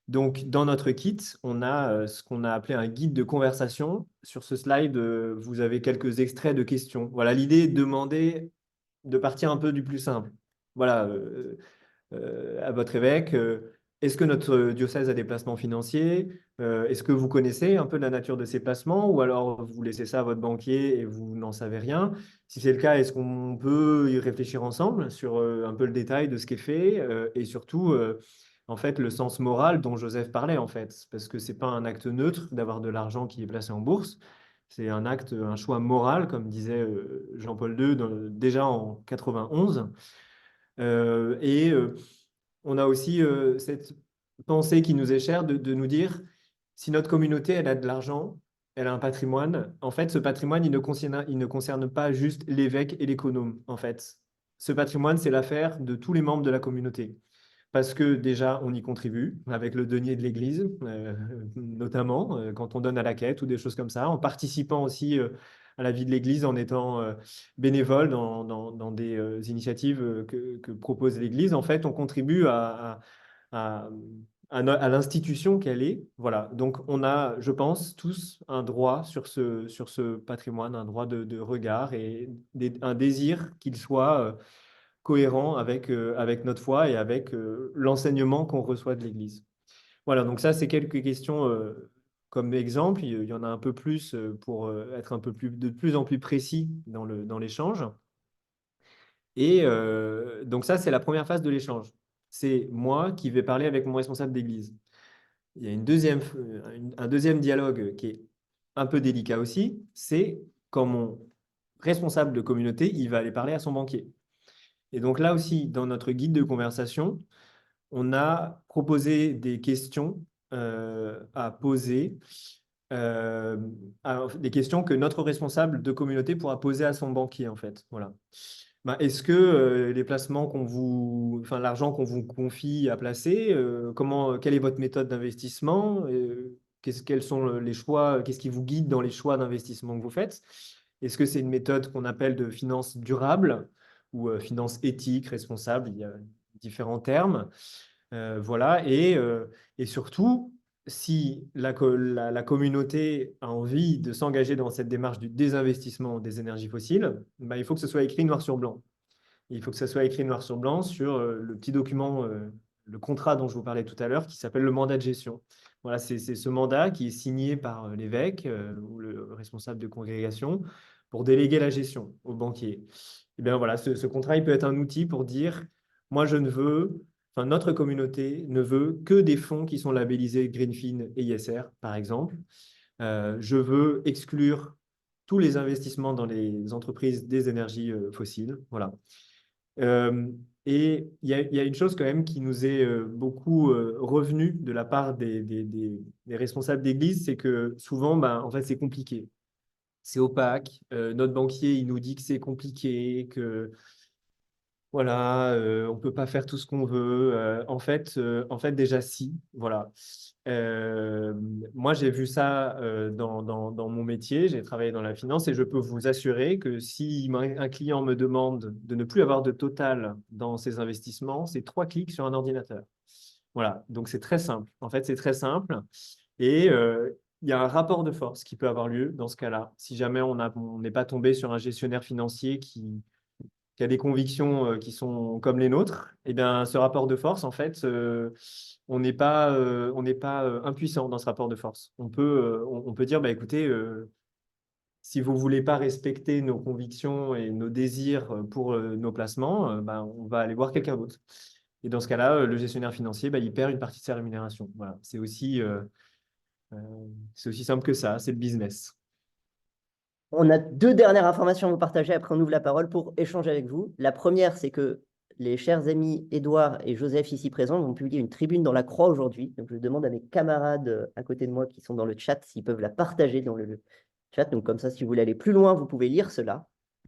Donc, dans notre kit, on a ce qu'on a appelé un guide de conversation. Sur ce slide, vous avez quelques extraits de questions. Voilà, l'idée est de partir un peu du plus simple. Voilà, à votre évêque, est-ce que notre diocèse a des placements financiers? Est-ce que vous connaissez un peu la nature de ces placements ou alors vous laissez ça à votre banquier et vous n'en savez rien? Si c'est le cas, est-ce qu'on peut y réfléchir ensemble sur un peu le détail de ce qui est fait et surtout en fait le sens moral dont Joseph parlait en fait, parce que c'est pas un acte neutre d'avoir de l'argent qui est placé en bourse. C'est un acte, un choix moral, comme disait Jean-Paul II déjà en 91. On a aussi cette pensée qui nous est chère de nous dire, si notre communauté, elle a de l'argent, elle a un patrimoine, en fait, ce patrimoine, il ne concerne pas juste l'évêque et l'économe, en fait. Ce patrimoine, c'est l'affaire de tous les membres de la communauté. Parce que déjà, on y contribue avec le denier de l'Église, notamment quand on donne à la quête ou des choses comme ça, en participant aussi à la vie de l'Église en étant bénévole dans des initiatives que propose l'Église. En fait, on contribue à, à l'institution qu'elle est. Voilà. Donc, on a, je pense, tous un droit sur ce patrimoine, un droit de regard et un désir qu'il soit cohérent avec notre foi et avec l'enseignement qu'on reçoit de l'Église. Voilà, donc ça, c'est quelques questions comme exemple. Il y en a un peu plus pour être de plus en plus précis dans l'échange. Et donc ça, c'est la première phase de l'échange. C'est moi qui vais parler avec mon responsable d'église. Il y a un deuxième dialogue qui est un peu délicat aussi, c'est quand mon responsable de communauté, il va aller parler à son banquier. Et donc là aussi, dans notre guide de conversation, on a proposé des questions à poser, euh, des questions que notre responsable de communauté pourra poser à son banquier, en fait. Voilà. Ben, est-ce que les placements enfin l'argent qu'on vous confie à placer, quelle est votre méthode d'investissement? Quels sont les choix, qu'est-ce qui vous guide dans les choix d'investissement que vous faites? Est-ce que c'est une méthode qu'on appelle de finance durable ou finance éthique, responsable? Il y a différents termes. Voilà. Et surtout, si la communauté a envie de s'engager dans cette démarche du désinvestissement des énergies fossiles, ben, il faut que ce soit écrit noir sur blanc. Il faut que ça soit écrit noir sur blanc sur le petit document, le contrat dont je vous parlais tout à l'heure, qui s'appelle le mandat de gestion. Voilà, c'est ce mandat qui est signé par l'évêque ou le responsable de congrégation pour déléguer la gestion au banquier. Et bien voilà, ce contrat, il peut être un outil pour dire, moi je ne veux, enfin notre communauté ne veut que des fonds qui sont labellisés Greenfin et ISR, par exemple. Je veux exclure tous les investissements dans les entreprises des énergies fossiles. Voilà. Euh, et il y a une chose quand même qui nous est beaucoup revenue de la part des responsables d'église, c'est que souvent, ben, en fait, c'est compliqué. C'est opaque. Notre banquier, il nous dit que c'est compliqué, que voilà, on ne peut pas faire tout ce qu'on veut. En fait, déjà, si. Voilà. Euh, Moi, j'ai vu ça dans mon métier. J'ai travaillé dans la finance et je peux vous assurer que si un client me demande de ne plus avoir de total dans ses investissements, c'est 3 clics sur un ordinateur. Voilà. Donc, c'est très simple. En fait, c'est très simple. Et il y a un rapport de force qui peut avoir lieu dans ce cas-là. Si jamais on n'est pas tombé sur un gestionnaire financier qui a des convictions qui sont comme les nôtres, eh bien, ce rapport de force, en fait, on n'est pas impuissant dans ce rapport de force. On peut dire, bah, écoutez, si vous ne voulez pas respecter nos convictions et nos désirs pour nos placements, bah, on va aller voir quelqu'un d'autre. Et dans ce cas-là, le gestionnaire financier, bah, il perd une partie de sa rémunération. Voilà. Euh, c'est aussi simple que ça, c'est le business. On a deux dernières informations à vous partager, après on ouvre la parole pour échanger avec vous. La première, c'est que les chers amis Édouard et Joseph ici présents vont publier une tribune dans la Croix aujourd'hui. Donc je demande à mes camarades à côté de moi qui sont dans le chat s'ils peuvent la partager dans le chat. Donc comme ça, si vous voulez aller plus loin, vous pouvez lire cela.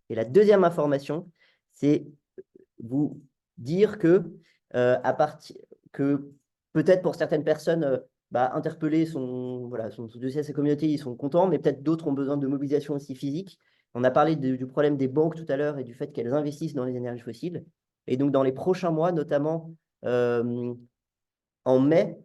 Et la deuxième information, c'est vous dire que peut-être pour certaines personnes, interpeller son dossier à sa communauté, ils sont contents, mais peut-être d'autres ont besoin de mobilisation aussi physique. On a parlé du problème des banques tout à l'heure et du fait qu'elles investissent dans les énergies fossiles. Et donc, dans les prochains mois, notamment en mai,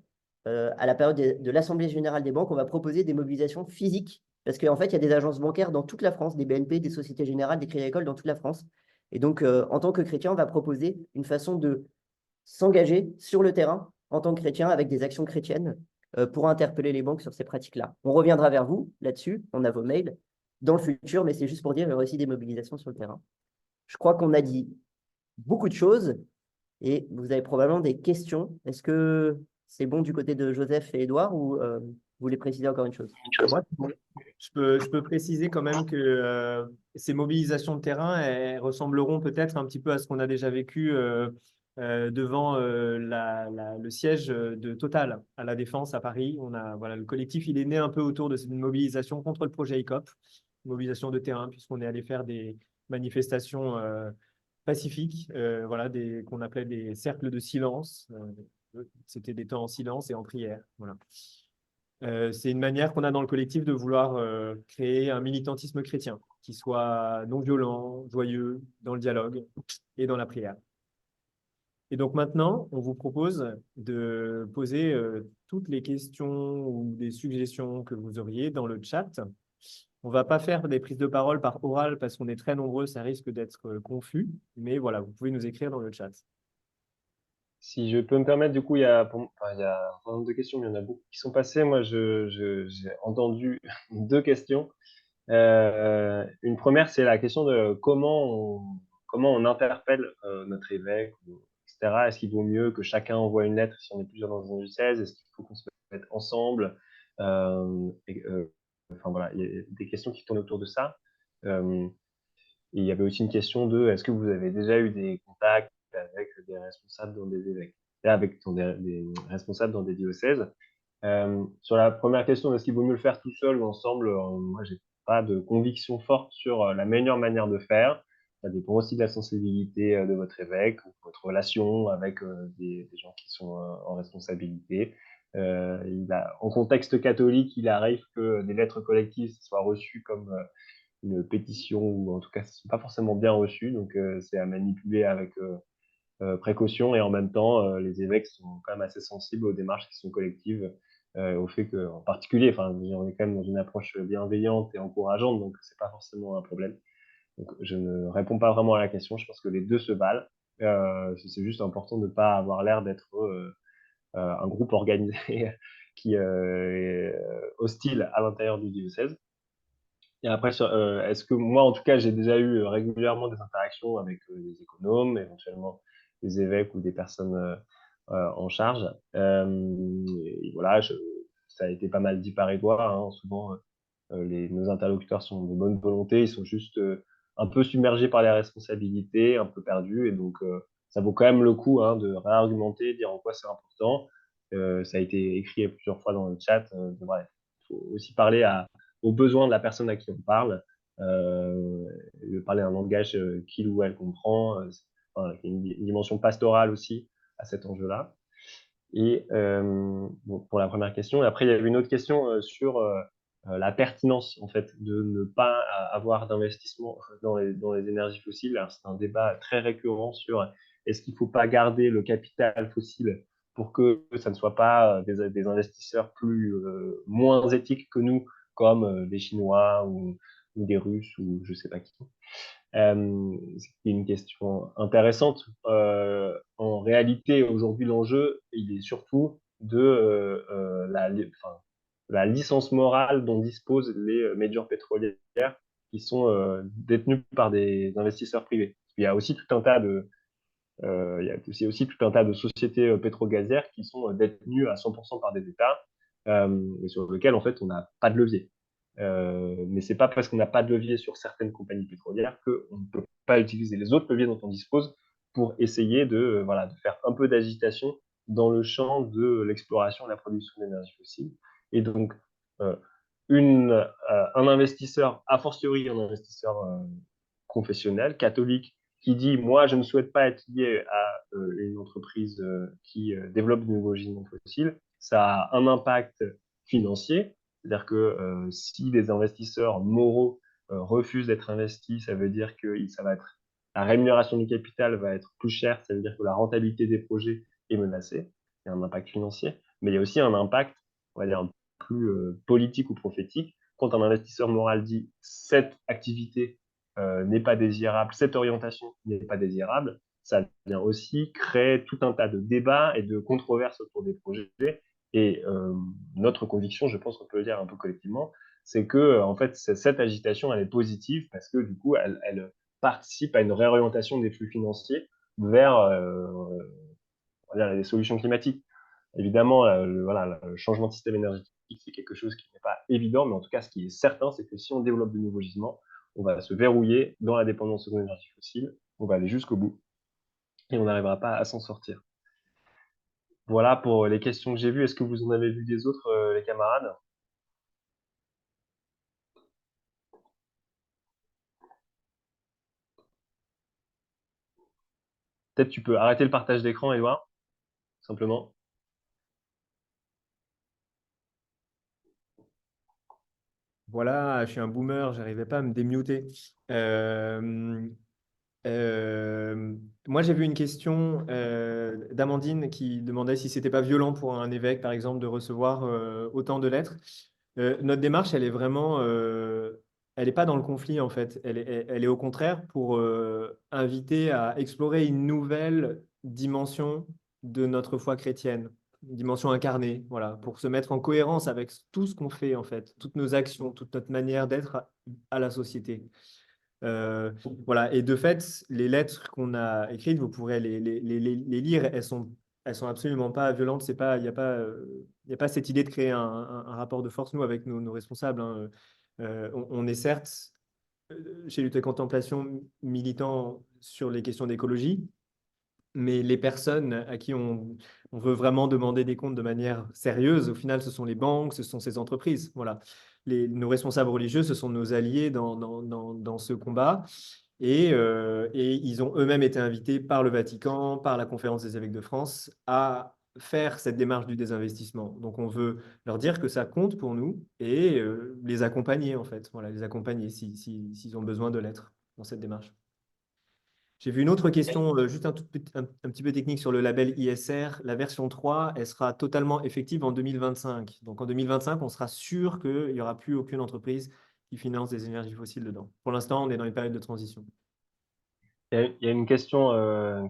à la période de l'Assemblée générale des banques, on va proposer des mobilisations physiques. Parce qu'en fait, il y a des agences bancaires dans toute la France, des BNP, des Sociétés Générales, des Crédits Agricoles dans toute la France. Et donc, en tant que chrétien, on va proposer une façon de s'engager sur le terrain en tant que chrétien avec des actions chrétiennes pour interpeller les banques sur ces pratiques-là. On reviendra vers vous là-dessus, on a vos mails dans le futur, mais c'est juste pour dire qu'il y aura aussi des mobilisations sur le terrain. Je crois qu'on a dit beaucoup de choses et vous avez probablement des questions. Est-ce que c'est bon du côté de Joseph et Édouard ou vous voulez préciser encore une chose? Moi, je peux préciser quand même que ces mobilisations de terrain, elles ressembleront peut-être un petit peu à ce qu'on a déjà vécu devant le siège de Total à la Défense à Paris. Voilà, le collectif, il est né un peu autour de cette mobilisation contre le projet ICOP, mobilisation de terrain, puisqu'on est allé faire des manifestations pacifiques, voilà, qu'on appelait des cercles de silence. C'était des temps en silence et en prière. Voilà. C'est une manière qu'on a dans le collectif de vouloir créer un militantisme chrétien qui soit non violent, joyeux, dans le dialogue et dans la prière. Et donc maintenant, on vous propose de poser toutes les questions ou des suggestions que vous auriez dans le chat. On ne va pas faire des prises de parole par oral parce qu'on est très nombreux, ça risque d'être confus. Mais voilà, vous pouvez nous écrire dans le chat. Si je peux me permettre, du coup, il y a un certain nombre de questions, mais il y en a beaucoup qui sont passées. Moi, j'ai entendu deux questions. Une première, c'est la question de comment on interpelle notre évêque, etc. Est-ce qu'il vaut mieux que chacun envoie une lettre si on est plusieurs dans un diocèse? Est-ce qu'il faut qu'on se mette ensemble? Enfin voilà, il y a des questions qui tournent autour de ça. Et il y avait aussi une question de est-ce que vous avez déjà eu des contacts avec des responsables dans des évêques, avec des responsables dans des diocèses? Sur la première question, est-ce qu'il vaut mieux le faire tout seul ou ensemble? Moi, j'ai pas de conviction forte sur la meilleure manière de faire. Ça dépend aussi de la sensibilité de votre évêque, ou de votre relation avec des gens qui sont en responsabilité. En contexte catholique, il arrive que des lettres collectives soient reçues comme une pétition, ou en tout cas, ne sont pas forcément bien reçues. Donc, c'est à manipuler avec précaution, et en même temps, les évêques sont quand même assez sensibles aux démarches qui sont collectives, au fait que, en particulier, enfin, on est quand même dans une approche bienveillante et encourageante, donc c'est pas forcément un problème. Donc, je ne réponds pas vraiment à la question. Je pense que les deux se valent. C'est juste important de ne pas avoir l'air d'être un groupe organisé qui est hostile à l'intérieur du diocèse. Et après, est-ce que moi, en tout cas, j'ai déjà eu régulièrement des interactions avec des économes, éventuellement des évêques ou des personnes en charge. Et voilà, ça a été pas mal dit par Édouard, hein. Souvent, nos interlocuteurs sont de bonne volonté, ils sont juste un peu submergés par les responsabilités, un peu perdus, et donc ça vaut quand même le coup, hein, de réargumenter, dire en quoi c'est important. Ça a été écrit plusieurs fois dans le chat. Bref, il faut aussi parler aux besoins de la personne à qui on parle, de parler un langage qu'il ou elle comprend. Enfin, il y a une dimension pastorale aussi à cet enjeu-là. Et bon, pour la première question. Et après, il y avait une autre question sur la pertinence, en fait, de ne pas avoir d'investissement dans les énergies fossiles. Alors, c'est un débat très récurrent sur est-ce qu'il ne faut pas garder le capital fossile pour que ça ne soit pas des investisseurs moins éthiques que nous, comme les Chinois ou des Russes ou je ne sais pas qui. C'est une question intéressante. En réalité, aujourd'hui, l'enjeu, il est surtout de la licence morale dont disposent les majors pétrolières qui sont détenues par des investisseurs privés. Il y a aussi tout un tas de, il y a aussi tout un tas de sociétés pétro-gazières qui sont détenues à 100% par des États, et sur lesquelles, en fait, on n'a pas de levier. Mais c'est pas parce qu'on n'a pas de levier sur certaines compagnies pétrolières qu'on ne peut pas utiliser les autres leviers dont on dispose pour essayer de faire un peu d'agitation dans le champ de l'exploration et de la production d'énergie fossile. Et donc, euh, un investisseur, a fortiori un investisseur confessionnel, catholique, qui dit « moi, je ne souhaite pas être lié à une entreprise qui développe de nouveaux gisements fossiles », ça a un impact financier. C'est-à-dire que si les investisseurs moraux refusent d'être investis, ça veut dire que la rémunération du capital va être plus chère, ça veut dire que la rentabilité des projets est menacée. Il y a un impact financier, mais il y a aussi un impact, on va dire, plus politique ou prophétique. Quand un investisseur moral dit cette activité n'est pas désirable, cette orientation n'est pas désirable, ça vient aussi créer tout un tas de débats et de controverses autour des projets. Et notre conviction, je pense qu'on peut le dire un peu collectivement, c'est que en fait cette agitation elle est positive parce que du coup elle participe à une réorientation des flux financiers vers les solutions climatiques. Évidemment, le changement de système énergétique, c'est quelque chose qui n'est pas évident, mais en tout cas, ce qui est certain, c'est que si on développe de nouveaux gisements, on va se verrouiller dans la dépendance aux énergies fossiles, on va aller jusqu'au bout, et on n'arrivera pas à s'en sortir. Voilà pour les questions que j'ai vues. Est-ce que vous en avez vu des autres, les camarades? Peut-être tu peux arrêter le partage d'écran, Edouard, simplement. Voilà, je suis un boomer, j'arrivais pas à me démuter. Euh, Moi, j'ai vu une question d'Amandine qui demandait si c'était pas violent pour un évêque, par exemple, de recevoir autant de lettres. Notre démarche, elle est vraiment, elle n'est pas dans le conflit en fait. Elle est au contraire pour inviter à explorer une nouvelle dimension de notre foi chrétienne, une dimension incarnée, voilà, pour se mettre en cohérence avec tout ce qu'on fait en fait, toutes nos actions, toute notre manière d'être à la société. Voilà. Et de fait, les lettres qu'on a écrites, vous pourrez les lire. Elles sont absolument pas violentes. C'est pas, il y a pas cette idée de créer un rapport de force, nous, avec nos responsables, hein. On est certes, chez Lutte et Contemplation, militant sur les questions d'écologie, mais les personnes à qui on veut vraiment demander des comptes de manière sérieuse, au final, ce sont les banques, ce sont ces entreprises. Voilà. Nos responsables religieux, ce sont nos alliés dans ce combat. Et ils ont eux-mêmes été invités par le Vatican, par la Conférence des évêques de France, à faire cette démarche du désinvestissement. Donc, on veut leur dire que ça compte pour nous et les accompagner, en fait. Voilà, les accompagner s'ils ont besoin de l'être dans cette démarche. J'ai vu une autre question, juste un petit peu technique sur le label ISR. La version 3, elle sera totalement effective en 2025. Donc en 2025, on sera sûr qu'il n'y aura plus aucune entreprise qui finance des énergies fossiles dedans. Pour l'instant, on est dans une période de transition. Il y a une question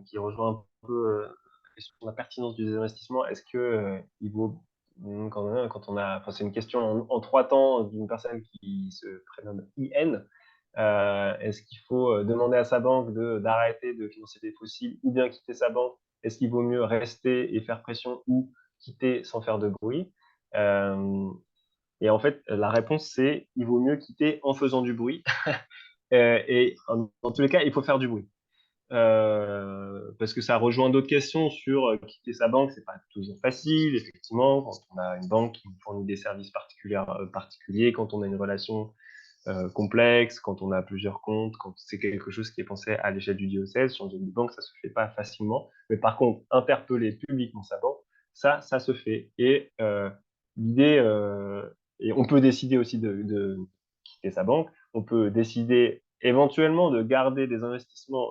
qui rejoint un peu la question de la pertinence du désinvestissement. Est-ce que il vaut, quand on a, enfin, c'est une question en 3 temps d'une personne qui se prénomme IN. Est-ce qu'il faut demander à sa banque d'arrêter de financer des fossiles ou bien quitter sa banque? Est-ce qu'il vaut mieux rester et faire pression ou quitter sans faire de bruit? Et en fait, la réponse, c'est il vaut mieux quitter en faisant du bruit. Et dans tous les cas, il faut faire du bruit. Parce que ça rejoint d'autres questions sur quitter sa banque, c'est pas toujours facile, effectivement, quand on a une banque qui fournit des services particuliers, quand on a une relation complexe, quand on a plusieurs comptes, quand c'est quelque chose qui est pensé à l'échelle du diocèse, changer de banque, ça se fait pas facilement. Mais par contre, interpeller publiquement sa banque, ça se fait. Et l'idée, et on peut décider aussi de quitter sa banque, on peut décider éventuellement de garder des investissements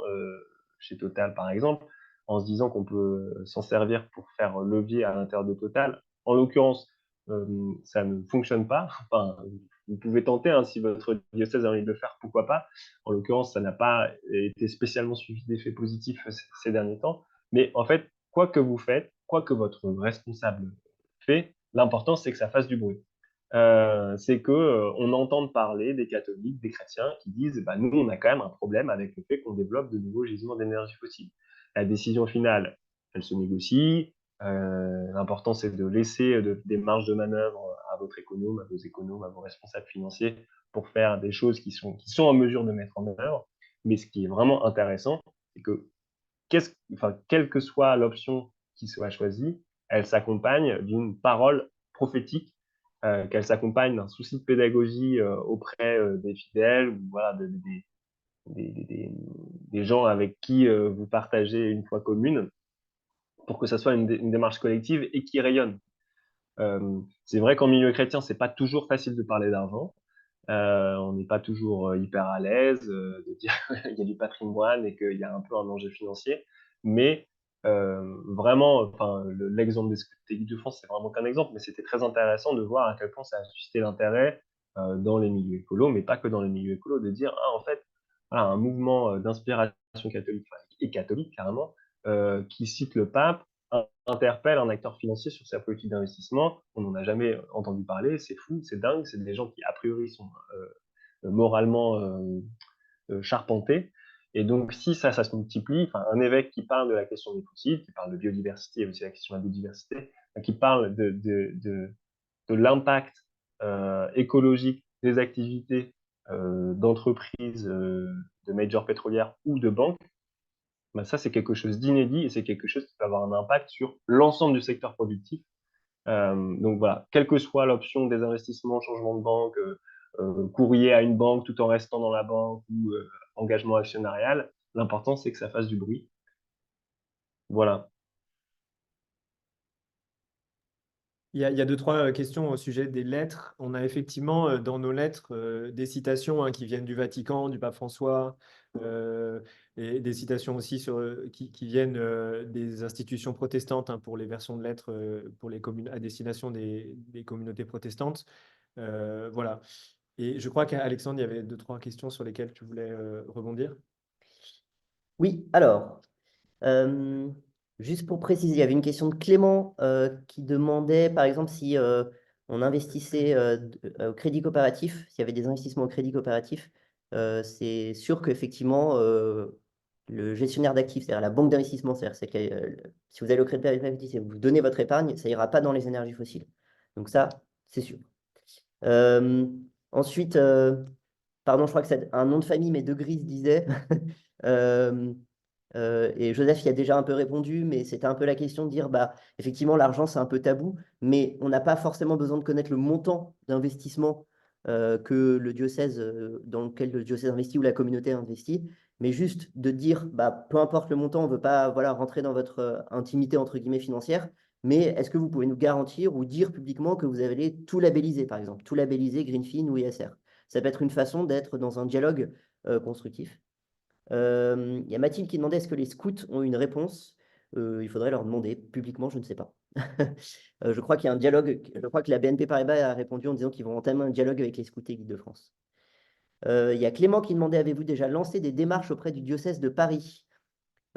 chez Total, par exemple, en se disant qu'on peut s'en servir pour faire levier à l'intérieur de Total. En l'occurrence, ça ne fonctionne pas. Enfin, vous pouvez tenter, hein, si votre diocèse a envie de le faire, pourquoi pas. En l'occurrence, ça n'a pas été spécialement suivi d'effets positifs ces derniers temps. Mais en fait, quoi que vous faites, quoi que votre responsable fait, l'important, c'est que ça fasse du bruit. C'est que on entende parler des catholiques, des chrétiens qui disent bah, nous, on a quand même un problème avec le fait qu'on développe de nouveaux gisements d'énergie fossile. La décision finale, elle se négocie. L'important, c'est de laisser des marges de manœuvre à votre économe, à vos économes, à vos responsables financiers pour faire des choses qui sont en mesure de mettre en œuvre. Mais ce qui est vraiment intéressant, c'est que quelle que soit l'option qui soit choisie, elle s'accompagne d'une parole prophétique, qu'elle s'accompagne d'un souci de pédagogie auprès des fidèles ou voilà, des gens avec qui vous partagez une foi commune, pour que ça soit une démarche collective et qui rayonne. C'est vrai qu'en milieu chrétien, c'est pas toujours facile de parler d'argent. On n'est pas toujours hyper à l'aise de dire qu'il y a du patrimoine et qu'il y a un peu un enjeu financier. Mais vraiment, enfin, l'exemple des Scout de France, c'est vraiment qu'un exemple, mais c'était très intéressant de voir à quel point ça a suscité l'intérêt dans les milieux écolos, mais pas que dans les milieux écolos, de dire, ah, en fait, voilà, un mouvement d'inspiration catholique, et catholique carrément, qui cite le pape, interpelle un acteur financier sur sa politique d'investissement. On n'en a jamais entendu parler, c'est fou, c'est dingue, c'est des gens qui, a priori, sont moralement charpentés. Et donc, si ça se multiplie, un évêque qui parle de la question des fossiles, qui parle de biodiversité, et aussi la question de la biodiversité, qui parle de l'impact écologique des activités d'entreprises, de majors pétrolières ou de banques, bah ça, c'est quelque chose d'inédit et c'est quelque chose qui peut avoir un impact sur l'ensemble du secteur productif. Donc voilà, quelle que soit l'option des investissements, changement de banque, courrier à une banque tout en restant dans la banque ou engagement actionnarial, l'important, c'est que ça fasse du bruit. Voilà. Il y a deux, trois questions au sujet des lettres. On a effectivement dans nos lettres des citations, hein, qui viennent du Vatican, du pape François, et des citations aussi qui viennent des institutions protestantes, hein, pour les versions de lettres pour à destination des communautés protestantes. Voilà. Et je crois qu'Alexandre, il y avait deux, trois questions sur lesquelles tu voulais rebondir. Oui, alors, juste pour préciser, il y avait une question de Clément qui demandait, par exemple, si on investissait au crédit coopératif, s'il y avait des investissements au crédit coopératif, c'est sûr qu'effectivement, le gestionnaire d'actifs, c'est-à-dire la banque d'investissement, si vous allez au Crédit Agricole et vous donnez votre épargne, ça ira pas dans les énergies fossiles. Donc ça, c'est sûr. Euh, ensuite, pardon, je crois que c'est un nom de famille, mais De Gris disait. euh, et Joseph y a déjà un peu répondu, mais c'était un peu la question de dire, bah, effectivement, l'argent, c'est un peu tabou, mais on n'a pas forcément besoin de connaître le montant d'investissement que le diocèse, dans lequel le diocèse investit ou la communauté investit, mais juste de dire, bah, peu importe le montant, on ne veut pas voilà, rentrer dans votre intimité, entre guillemets, financière, mais est-ce que vous pouvez nous garantir ou dire publiquement que vous allez tout labelliser, par exemple, tout labelliser Greenfin ou ISR? Ça peut être une façon d'être dans un dialogue constructif. Il y a Mathilde qui demandait est-ce que les scouts ont une réponse? Il faudrait leur demander publiquement, je ne sais pas. Je crois qu'il y a un dialogue, je crois que la BNP Paribas a répondu en disant qu'ils vont entamer un dialogue avec les scouts et guides de France. Il y a Clément qui demandait avez-vous déjà lancé des démarches auprès du diocèse de Paris?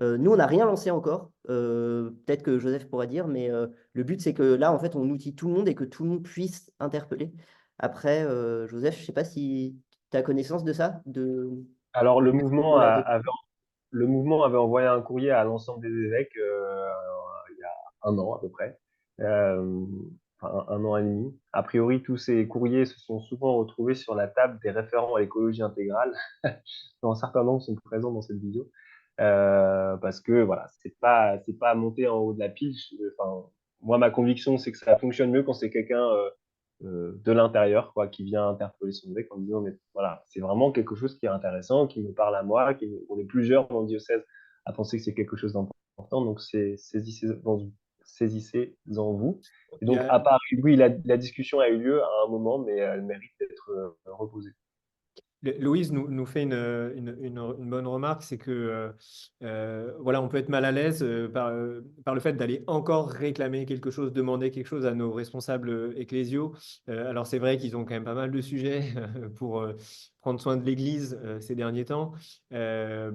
Nous, on n'a rien lancé encore. Peut-être que Joseph pourra dire, mais le but, c'est que là, en fait, on outille tout le monde et que tout le monde puisse interpeller. Après, Joseph, je ne sais pas si tu as connaissance de ça, Alors, voilà, le mouvement avait envoyé un courrier à l'ensemble des évêques il y a un an à peu près, enfin un an et demi. A priori, tous ces courriers se sont souvent retrouvés sur la table des référents à l'écologie intégrale, dont un certain nombre sont présents dans cette vidéo, parce que voilà, c'est pas monter en haut de la pile. Enfin, moi, ma conviction, c'est que ça fonctionne mieux quand c'est quelqu'un de l'intérieur, quoi, qui vient interpeller son évêque en disant, mais voilà, c'est vraiment quelque chose qui est intéressant, qui me parle à moi, on est plusieurs dans le diocèse à penser que c'est quelque chose d'important, donc saisissez-en vous. Et Il y donc, a, à part, oui, la discussion a eu lieu à un moment, mais elle mérite d'être reposée. Louise nous fait une bonne remarque, c'est que voilà, on peut être mal à l'aise par le fait d'aller encore réclamer quelque chose, demander quelque chose à nos responsables ecclésiaux. Alors c'est vrai qu'ils ont quand même pas mal de sujets pour prendre soin de l'Église ces derniers temps. Euh,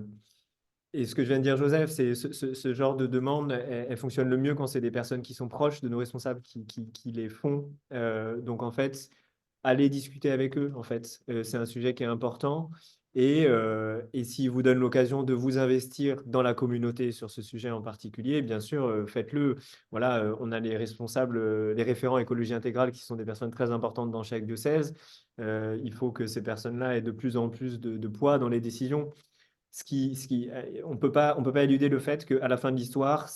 et ce que je viens de dire, Joseph, c'est ce genre de demande, elle fonctionne le mieux quand c'est des personnes qui sont proches de nos responsables qui les font. Donc en fait, allez discuter avec eux, en fait. C'est un sujet qui est important. Et s'ils vous donnent l'occasion de vous investir dans la communauté sur ce sujet en particulier, bien sûr, faites-le. Voilà, on a les responsables, les référents écologie intégrale qui sont des personnes très importantes dans chaque diocèse. Il faut que ces personnes-là aient de plus en plus de poids dans les décisions. On peut pas éluder le fait qu'à la fin de l'histoire,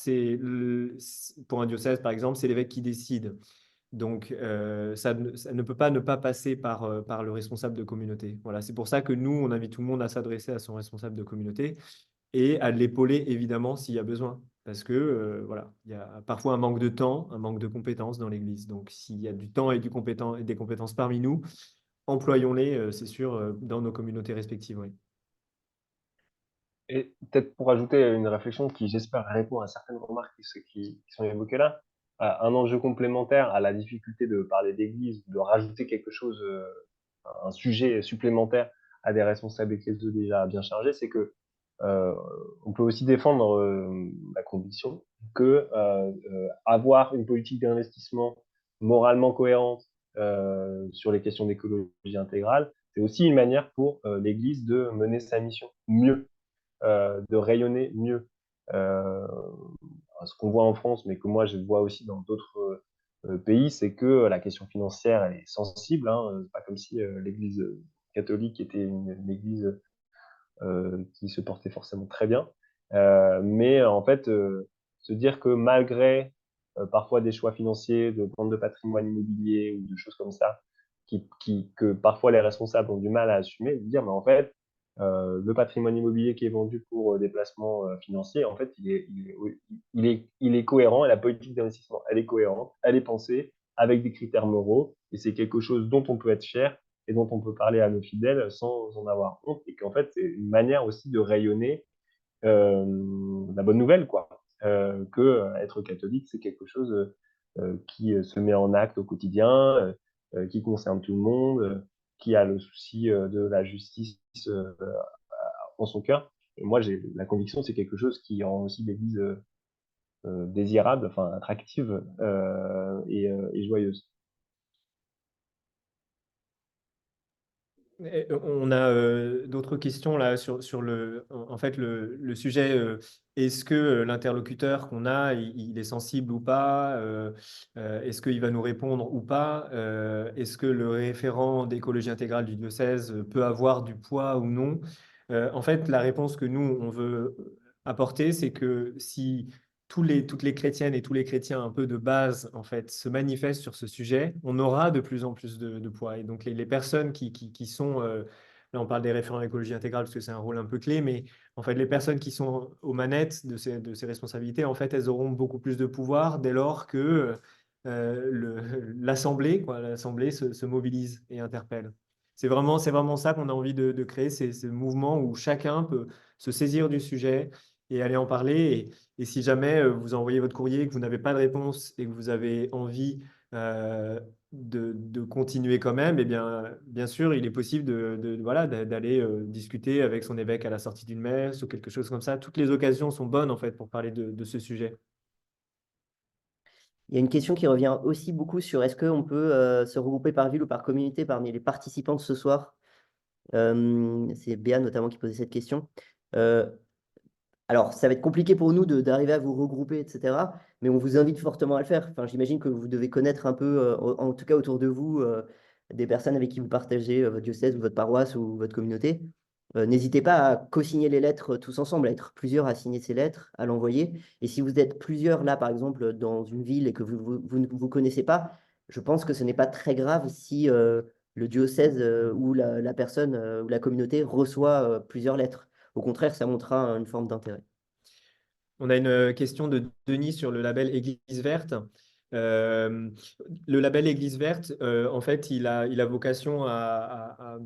pour un diocèse, par exemple, c'est l'évêque qui décide. Donc, ça ne peut pas ne pas passer par le responsable de communauté. Voilà, c'est pour ça que nous, on invite tout le monde à s'adresser à son responsable de communauté et à l'épauler, évidemment, s'il y a besoin. Parce que, voilà, il y a parfois un manque de temps, un manque de compétences dans l'Église. Donc, s'il y a du temps et des compétences parmi nous, employons-les, c'est sûr, dans nos communautés respectives. Oui. Et peut-être pour ajouter une réflexion qui, j'espère, répond à certaines remarques qui sont évoquées là, un enjeu complémentaire à la difficulté de parler d'église, de rajouter quelque chose, un sujet supplémentaire à des responsables ecclésiaux déjà bien chargés, c'est que on peut aussi défendre la conviction que avoir une politique d'investissement moralement cohérente sur les questions d'écologie intégrale, c'est aussi une manière pour l'Église de mener sa mission mieux, de rayonner mieux. Euh, Ce qu'on voit en France, mais que moi je vois aussi dans d'autres pays, c'est que la question financière elle est sensible. Hein. C'est pas comme si l'Église catholique était une Église qui se portait forcément très bien. Mais en fait, se dire que malgré parfois des choix financiers, de vente de patrimoine immobilier ou de choses comme ça, que parfois les responsables ont du mal à assumer, de dire, mais en fait, le patrimoine immobilier qui est vendu pour des placements financiers, en fait, il est cohérent et la politique d'investissement, elle est cohérente, elle est pensée avec des critères moraux et c'est quelque chose dont on peut être fier et dont on peut parler à nos fidèles sans en avoir honte et qu'en fait, c'est une manière aussi de rayonner la bonne nouvelle, quoi. Que être catholique, c'est quelque chose qui se met en acte au quotidien, qui concerne tout le monde, qui a le souci de la justice en son cœur. Et moi, j'ai la conviction, c'est quelque chose qui rend aussi l'Église désirable, enfin attractive et joyeuse. On a d'autres questions là sur en fait, le sujet. Est-ce que l'interlocuteur qu'on a, il est sensible ou pas? Est-ce qu'il va nous répondre ou pas? Est-ce que le référent d'écologie intégrale du diocèse peut avoir du poids ou non? En fait, la réponse que nous, on veut apporter, c'est que si toutes les chrétiennes et tous les chrétiens un peu de base en fait se manifestent sur ce sujet, on aura de plus en plus de poids. Et donc les personnes qui sont, là on parle des référents à l'écologie intégrale parce que c'est un rôle un peu clé, mais en fait les personnes qui sont aux manettes de ces responsabilités, en fait elles auront beaucoup plus de pouvoir dès lors que l'Assemblée, l'Assemblée se mobilise et interpelle. C'est vraiment ça qu'on a envie de créer, c'est ce mouvement où chacun peut se saisir du sujet et aller en parler. Et si jamais vous envoyez votre courrier et que vous n'avez pas de réponse et que vous avez envie de continuer quand même, eh bien sûr, il est possible voilà, d'aller discuter avec son évêque à la sortie d'une messe ou quelque chose comme ça. Toutes les occasions sont bonnes en fait pour parler de ce sujet. Il y a une question qui revient aussi beaucoup sur est-ce qu'on peut se regrouper par ville ou par communauté parmi les participants de ce soir. C'est Béa notamment qui posait cette question. Euh, alors, ça va être compliqué pour nous d'arriver à vous regrouper, etc. Mais on vous invite fortement à le faire. Enfin, j'imagine que vous devez connaître un peu, en tout cas autour de vous, des personnes avec qui vous partagez votre diocèse ou votre paroisse ou votre communauté. N'hésitez pas à co-signer les lettres tous ensemble, à être plusieurs à signer ces lettres, à l'envoyer. Et si vous êtes plusieurs là, par exemple, dans une ville et que vous ne vous connaissez pas, je pense que ce n'est pas très grave si le diocèse ou la personne ou la communauté reçoit plusieurs lettres. Au contraire, ça montrera une forme d'intérêt. On a une question de Denis sur le label Église verte. Euh, le label Église verte, en fait, il a vocation à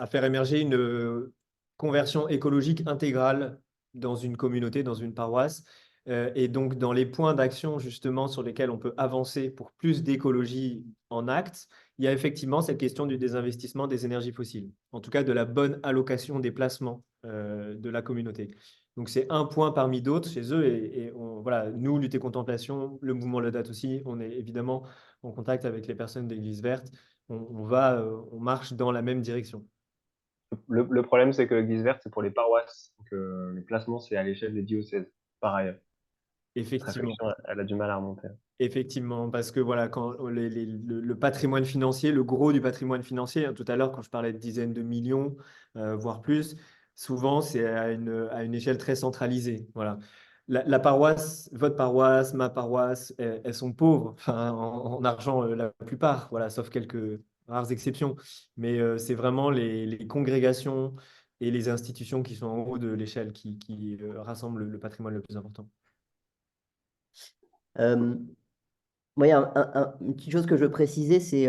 faire émerger une conversion écologique intégrale dans une communauté, dans une paroisse. Et donc, dans les points d'action justement sur lesquels on peut avancer pour plus d'écologie en actes, il y a effectivement cette question du désinvestissement des énergies fossiles, en tout cas de la bonne allocation des placements de la communauté. Donc, c'est un point parmi d'autres chez eux. Voilà, nous, Lutter Contemplation, le mouvement La Date aussi, on est évidemment en contact avec les personnes d'Église verte. On marche dans la même direction. Le problème, c'est que l'Église verte, c'est pour les paroisses. Donc, le placement, c'est à l'échelle des diocèses. Par ailleurs, cette Effectivement. réflexion, elle a du mal à remonter. Effectivement, parce que voilà, quand le patrimoine financier, le gros du patrimoine financier, hein, tout à l'heure, quand je parlais de dizaines de millions, voire plus, souvent, c'est à une échelle très centralisée. Voilà. La paroisse, votre paroisse, ma paroisse, elles sont pauvres enfin, en argent, la plupart, voilà, sauf quelques rares exceptions. Mais c'est vraiment les congrégations et les institutions qui sont en haut de l'échelle qui rassemblent le patrimoine le plus important. Euh, Moi, il y a une petite chose que je veux préciser, c'est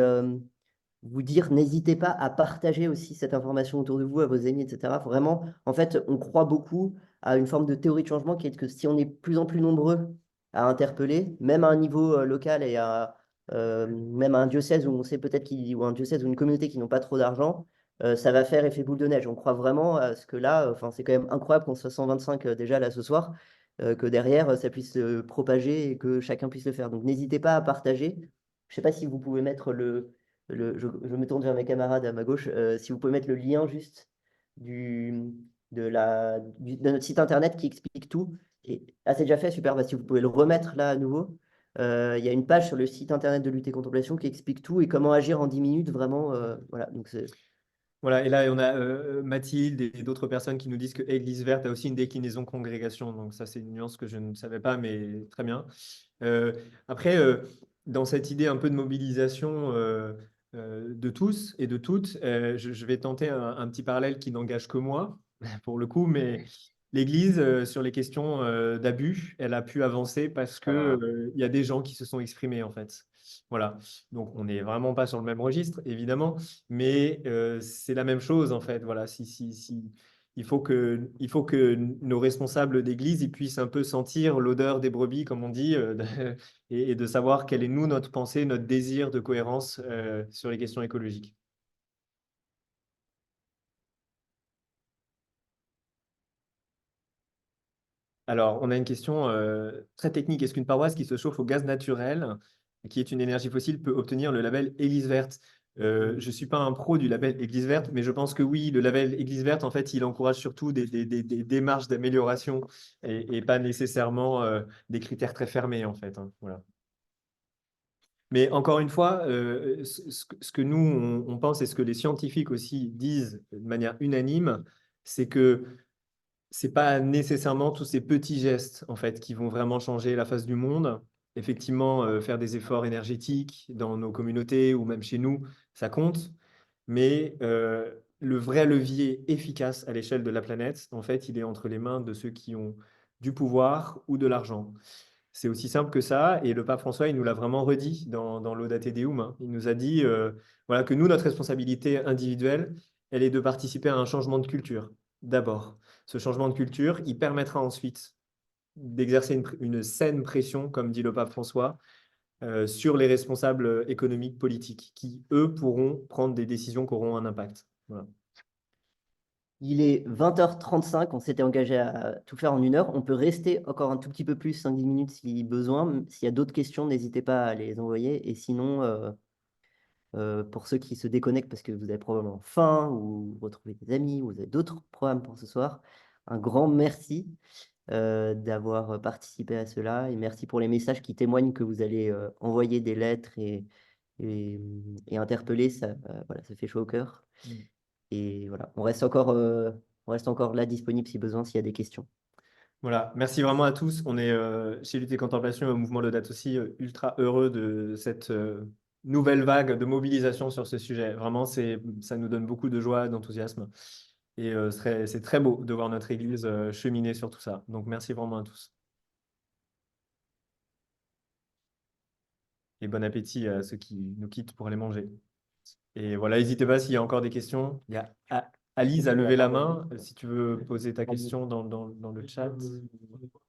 vous dire, n'hésitez pas à partager aussi cette information autour de vous, à vos amis, etc. Vraiment, en fait, on croit beaucoup à une forme de théorie de changement qui est que si on est de plus en plus nombreux à interpeller, même à un niveau local et même à un diocèse où on sait peut-être ou un diocèse ou une communauté qui n'ont pas trop d'argent, ça va faire effet boule de neige. On croit vraiment à ce que là, enfin, c'est quand même incroyable qu'on soit 125 déjà là ce soir, que derrière, ça puisse se propager et que chacun puisse le faire. Donc, n'hésitez pas à partager. Je ne sais pas si vous pouvez mettre je me tourne vers mes camarades à ma gauche. Si vous pouvez mettre le lien juste du, de notre site internet qui explique tout. C'est déjà fait, super. Bah, si vous pouvez le remettre là à nouveau. Il y a une page sur le site internet de Lutter Contemplation qui explique tout et comment agir en 10 minutes, vraiment. Voilà, donc Voilà, et là, on a Mathilde et d'autres personnes qui nous disent que Église verte a aussi une déclinaison congrégation. Donc ça, c'est une nuance que je ne savais pas, mais très bien. Après, dans cette idée un peu de mobilisation de tous et de toutes, je vais tenter un petit parallèle qui n'engage que moi, pour le coup, mais l'Église, sur les questions d'abus, elle a pu avancer parce que, il y a des gens qui se sont exprimés, en fait. Voilà. Donc, on n'est vraiment pas sur le même registre, évidemment, mais c'est la même chose, en fait. Voilà. Il faut que nos responsables d'église ils puissent un peu sentir l'odeur des brebis, comme on dit, et de savoir quelle est, nous, notre pensée, notre désir de cohérence sur les questions écologiques. Alors, on a une question très technique. Est-ce qu'une paroisse qui se chauffe au gaz naturel, qui est une énergie fossile, peut obtenir le label Église verte? Je ne suis pas un pro du label Église verte, mais je pense que oui, le label Église verte, en fait, il encourage surtout des démarches d'amélioration et pas nécessairement des critères très fermés, en fait, hein. Voilà. Mais encore une fois, ce que nous, on pense et ce que les scientifiques aussi disent de manière unanime, c'est que c'est pas nécessairement tous ces petits gestes en fait qui vont vraiment changer la face du monde. Effectivement, faire des efforts énergétiques dans nos communautés ou même chez nous, ça compte. Mais le vrai levier efficace à l'échelle de la planète, en fait, il est entre les mains de ceux qui ont du pouvoir ou de l'argent. C'est aussi simple que ça. Et le pape François, il nous l'a vraiment redit dans l'Audate Deum, hein. Il nous a dit voilà, que nous, notre responsabilité individuelle, elle est de participer à un changement de culture, d'abord. Ce changement de culture, il permettra ensuite d'exercer une saine pression, comme dit le pape François, sur les responsables économiques, politiques, qui, eux, pourront prendre des décisions qui auront un impact. Voilà. Il est 20h35, on s'était engagé à tout faire en 1 heure. On peut rester encore un tout petit peu plus, 5-10 minutes si besoin. S'il y a d'autres questions, n'hésitez pas à les envoyer. Et sinon, pour ceux qui se déconnectent parce que vous avez probablement faim ou retrouvé des amis ou vous avez d'autres programmes pour ce soir, un grand merci d'avoir participé à cela et merci pour les messages qui témoignent que vous allez envoyer des lettres et interpeller. Ça, voilà, ça fait chaud au cœur. Et voilà, on reste encore là disponible si besoin, s'il y a des questions. Voilà, merci vraiment à tous. On est chez Lutte et Contemplation et au mouvement Laudato aussi ultra heureux de cette nouvelle vague de mobilisation sur ce sujet. Vraiment, ça nous donne beaucoup de joie, d'enthousiasme. Et c'est très beau de voir notre Église cheminer sur tout ça. Donc, merci vraiment à tous. Et bon appétit à ceux qui nous quittent pour aller manger. Et voilà, n'hésitez pas s'il y a encore des questions. Il y a Alice a levé la main. Si tu veux poser ta question dans le chat.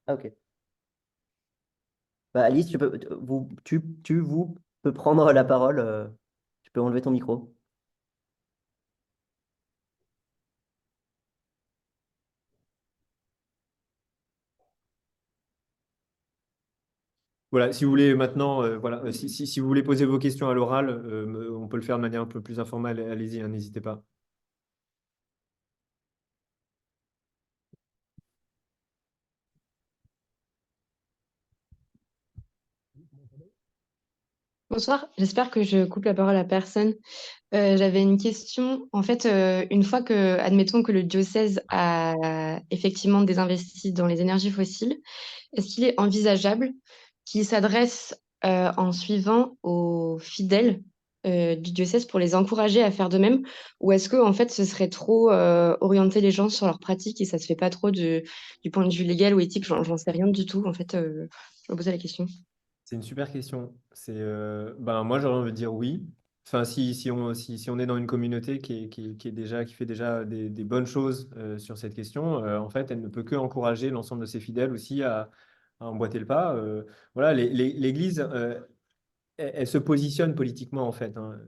Ah, ok. Bah, Alice, vous peux prendre la parole. Tu peux enlever ton micro. Voilà, si vous voulez maintenant, voilà, si vous voulez poser vos questions à l'oral, on peut le faire de manière un peu plus informelle. Allez-y, hein, n'hésitez pas. Bonsoir, j'espère que je coupe la parole à personne. J'avais une question. En fait, une fois que, admettons que le diocèse a effectivement désinvesti dans les énergies fossiles, est-ce qu'il est envisageable qu'il s'adresse en suivant aux fidèles du diocèse pour les encourager à faire de même? Ou est-ce que en fait ce serait trop orienter les gens sur leurs pratiques et ça se fait pas trop du point de vue légal ou éthique? J'en sais rien du tout. En fait, je me posais la question. C'est une super question. Ben, moi, j'aurais envie de dire oui. Enfin, si on est dans une communauté qui fait déjà des bonnes choses sur cette question, en fait, elle ne peut que encourager l'ensemble de ses fidèles aussi à emboîter le pas. Voilà, l'Église, elle se positionne politiquement, en fait, hein.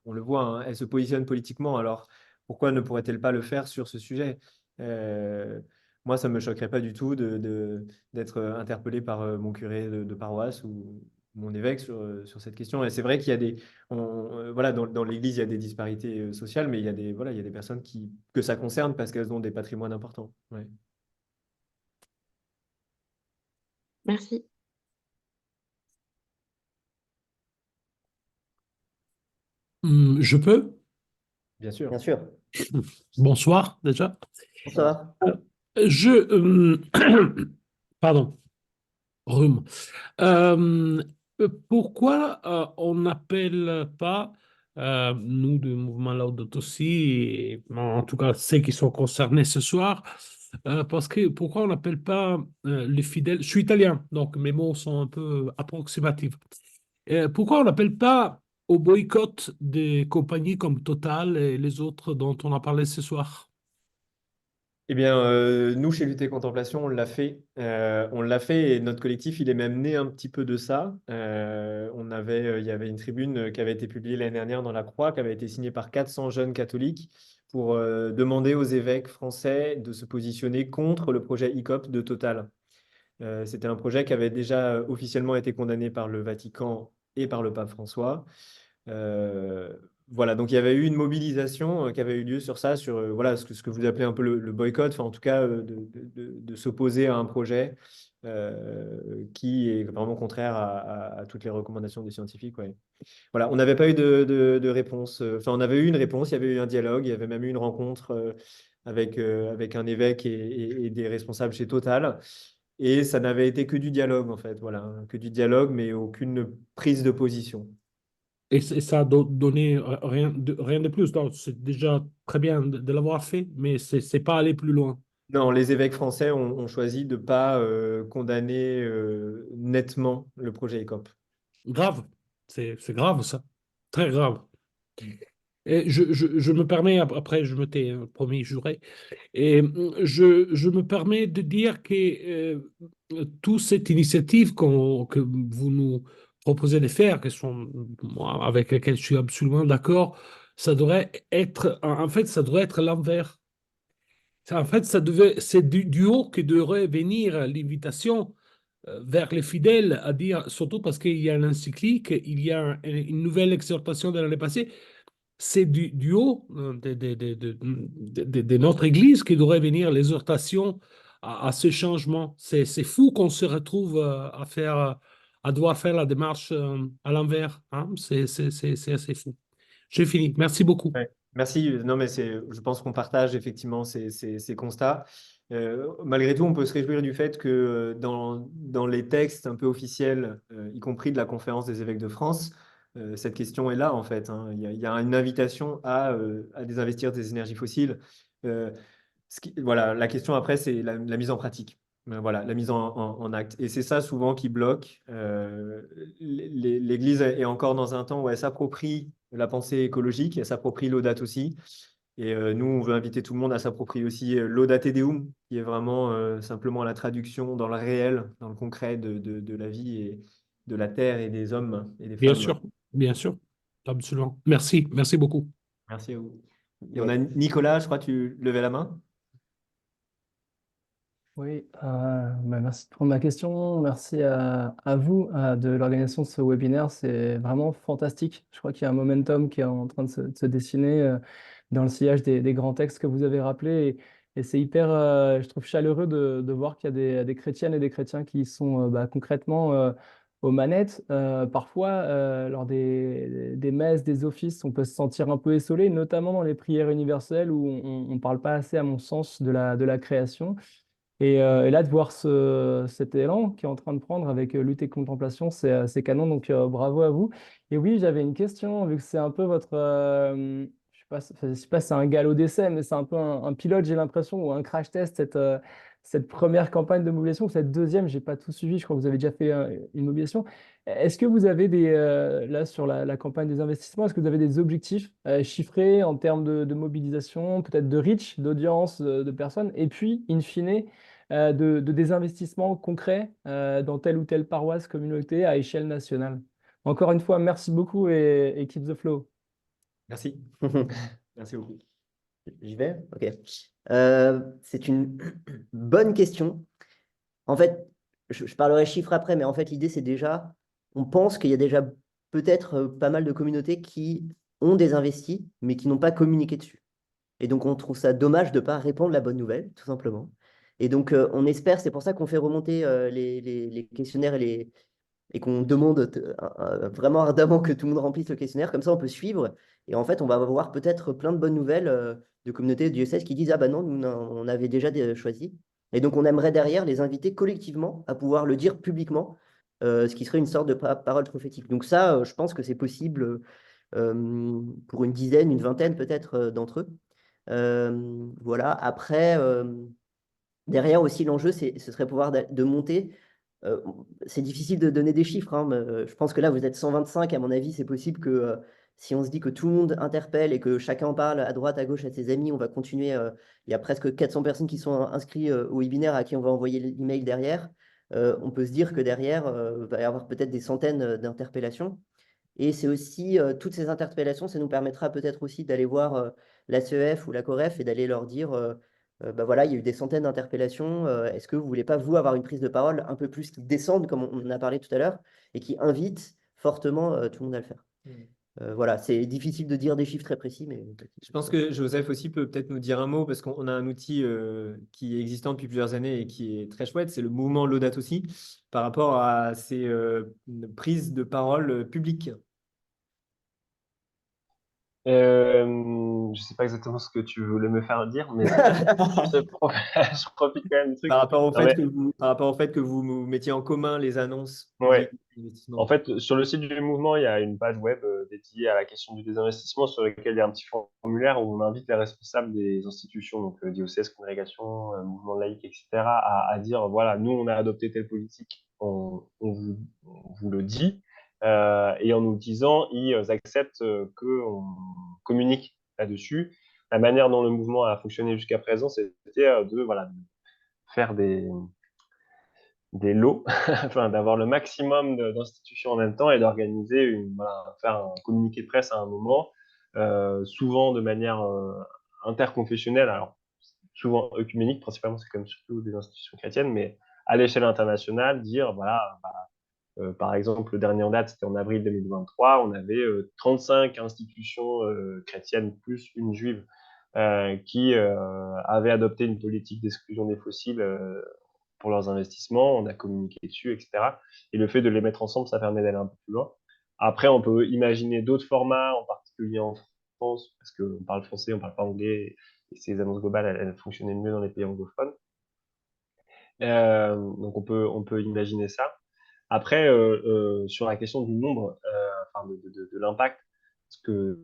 On le voit, hein, elle se positionne politiquement. Alors, pourquoi ne pourrait-elle pas le faire sur ce sujet? Euh, Moi, ça ne me choquerait pas du tout d'être interpellé par mon curé de paroisse ou mon évêque sur cette question. Et c'est vrai qu'il y a voilà, dans l'Église, il y a des disparités sociales, mais voilà, il y a des personnes que ça concerne parce qu'elles ont des patrimoines importants. Ouais. Merci. Je peux? Bien sûr. Bien sûr. Bonsoir déjà. Bonsoir. Je... Pardon, rhume. Euh, Pourquoi on n'appelle pas, nous du mouvement Laudato Si, et en tout cas ceux qui sont concernés ce soir, parce que pourquoi on n'appelle pas les fidèles, je suis italien, donc mes mots sont un peu approximatifs. Pourquoi on n'appelle pas au boycott des compagnies comme Total et les autres dont on a parlé ce soir? Eh bien, nous, chez Lutte et Contemplation, on l'a fait. On l'a fait et notre collectif, il est même né un petit peu de ça. Il y avait une tribune qui avait été publiée l'année dernière dans La Croix, qui avait été signée par 400 jeunes catholiques pour demander aux évêques français de se positionner contre le projet ICOP de Total. C'était un projet qui avait déjà officiellement été condamné par le Vatican et par le pape François. Euh, voilà, donc il y avait eu une mobilisation qui avait eu lieu sur ça, sur voilà, ce que vous appelez un peu le boycott, enfin en tout cas de s'opposer à un projet qui est vraiment contraire à toutes les recommandations des scientifiques. Ouais. Voilà, on n'avait pas eu de réponse. Enfin, on avait eu une réponse, il y avait eu un dialogue, il y avait même eu une rencontre avec un évêque et des responsables chez Total. Et ça n'avait été que du dialogue, en fait. Voilà, hein, que du dialogue, mais aucune prise de position. Et ça a donné rien de plus. Donc, c'est déjà très bien de l'avoir fait, mais c'est pas aller plus loin. Non, les évêques français ont choisi de ne pas condamner nettement le projet ECOP. Grave. C'est grave, ça. Très grave. Et je me permets, après je me tais, hein, promis, juré, et je me permets de dire que toute cette initiative que vous nous proposez de faire, que sont, moi, avec lesquelles je suis absolument d'accord, ça devrait être, en fait, ça devrait être l'envers. En fait, c'est du haut que devrait venir l'invitation vers les fidèles à dire, surtout parce qu'il y a une encyclique, il y a une nouvelle exhortation de l'année passée, c'est du haut de notre Église qui devrait venir l'exhortation à ce changement. C'est fou qu'on se retrouve à devoir faire la démarche à l'envers, hein. C'est assez fou. J'ai fini. Merci beaucoup. Ouais. Merci. Non, mais je pense qu'on partage effectivement ces constats. Malgré tout, on peut se réjouir du fait que dans les textes un peu officiels, y compris de la Conférence des évêques de France, cette question est là en fait, hein. Il y a une invitation à désinvestir des énergies fossiles. Euh, voilà, la question après, c'est la mise en pratique. Voilà, la mise en acte. Et c'est ça souvent qui bloque. L'Église est encore dans un temps où elle s'approprie la pensée écologique, elle s'approprie Laudato aussi. Et nous, on veut inviter tout le monde à s'approprier aussi Laudate Deum, qui est vraiment simplement la traduction dans le réel, dans le concret de la vie et de la terre et des hommes et des femmes. Bien sûr, absolument. Merci, merci beaucoup. Merci à vous. Et on a Nicolas, je crois, tu levais la main. Oui, merci de prendre ma question. Merci à vous de l'organisation de ce webinaire. C'est vraiment fantastique. Je crois qu'il y a un momentum qui est en train de se dessiner dans le sillage des grands textes que vous avez rappelés. Et c'est hyper, je trouve, chaleureux de voir qu'il y a des chrétiennes et des chrétiens qui sont concrètement aux manettes. Parfois, lors des messes, des offices, on peut se sentir un peu essolé, notamment dans les prières universelles où on ne parle pas assez, à mon sens, de la création. Et là, de voir cet élan qui est en train de prendre avec lutte et contemplation, c'est canon, donc bravo à vous. Et oui, j'avais une question, vu que c'est un peu votre, je sais pas si c'est un galop d'essai, mais c'est un peu un pilote, j'ai l'impression, ou un crash test, cette première campagne de mobilisation, ou cette deuxième, j'ai pas tout suivi, je crois que vous avez déjà fait une mobilisation. Est-ce que vous avez là, sur la campagne des investissements, est-ce que vous avez des objectifs chiffrés en termes de mobilisation, peut-être de reach, d'audience, de personnes, et puis, in fine, de des investissements concrets dans telle ou telle paroisse, communauté à échelle nationale. Encore une fois, merci beaucoup et keep the flow. Merci. Merci beaucoup. J'y vais? Ok. C'est une bonne question. En fait, je parlerai chiffres après, mais en fait, l'idée, c'est déjà, on pense qu'il y a déjà peut-être pas mal de communautés qui ont désinvesti, mais qui n'ont pas communiqué dessus. Et donc, on trouve ça dommage de ne pas répandre la bonne nouvelle, tout simplement. Et donc, on espère, c'est pour ça qu'on fait remonter les questionnaires et qu'on demande vraiment ardemment que tout le monde remplisse le questionnaire. Comme ça, on peut suivre. Et en fait, on va avoir peut-être plein de bonnes nouvelles de communautés de diocèses qui disent: ah ben non, nous, on avait déjà choisi. Et donc, on aimerait derrière les inviter collectivement à pouvoir le dire publiquement, ce qui serait une sorte de parole prophétique. Donc ça, je pense que c'est possible pour une dizaine, une vingtaine peut-être d'entre eux. Voilà. Après, derrière aussi, l'enjeu, ce serait pouvoir de monter. Euh, c'est difficile de donner des chiffres, hein, mais, je pense que là, vous êtes 125. À mon avis, c'est possible que si on se dit que tout le monde interpelle et que chacun en parle à droite, à gauche, à ses amis, on va continuer. Il y a presque 400 personnes qui sont inscrites au webinaire à qui on va envoyer l'email derrière. On peut se dire que derrière, il va y avoir peut-être des centaines d'interpellations. Et c'est aussi, toutes ces interpellations, ça nous permettra peut-être aussi d'aller voir la CEF ou la COREF et d'aller leur dire, bah voilà, il y a eu des centaines d'interpellations, est-ce que vous voulez pas, vous, avoir une prise de parole un peu plus qui descende, comme on en a parlé tout à l'heure, et qui invite fortement tout le monde à le faire. Voilà, c'est difficile de dire des chiffres très précis, mais Je pense que Joseph aussi peut peut-être nous dire un mot parce qu'on a un outil qui est existant depuis plusieurs années et qui est très chouette, c'est le mouvement Laudato Si par rapport à ces prises de parole publiques. Je sais pas exactement ce que tu voulais me faire dire, mais je profite quand même du truc. Par rapport au Non, fait mais, que par rapport au fait que vous mettiez en commun les annonces liées ouais. à l'investissement. En fait, sur le site du mouvement, il y a une page web dédiée à la question du désinvestissement sur laquelle il y a un petit formulaire où on invite les responsables des institutions, donc diocèse, congrégation, mouvement laïque, etc., à dire, voilà, nous, on a adopté telle politique, on vous le dit, et en nous disant, ils acceptent qu'on communique là-dessus. La manière dont le mouvement a fonctionné jusqu'à présent, c'était voilà, de faire des lots, enfin, d'avoir le maximum d'institutions en même temps et d'organiser voilà, faire un communiqué de presse à un moment, souvent de manière interconfessionnelle, alors souvent œcuménique, principalement c'est comme surtout des institutions chrétiennes, mais à l'échelle internationale, dire voilà, par exemple, le dernier en date, c'était en avril 2023, on avait 35 institutions chrétiennes plus une juive qui avaient adopté une politique d'exclusion des fossiles pour leurs investissements, on a communiqué dessus, etc. Et le fait de les mettre ensemble, ça permet d'aller un peu plus loin. Après, on peut imaginer d'autres formats, en particulier en France, parce qu'on parle français, on parle pas anglais, et ces annonces globales, elles fonctionnaient mieux dans les pays anglophones. Donc on peut imaginer ça. Après, sur la question du nombre, enfin de l'impact, ce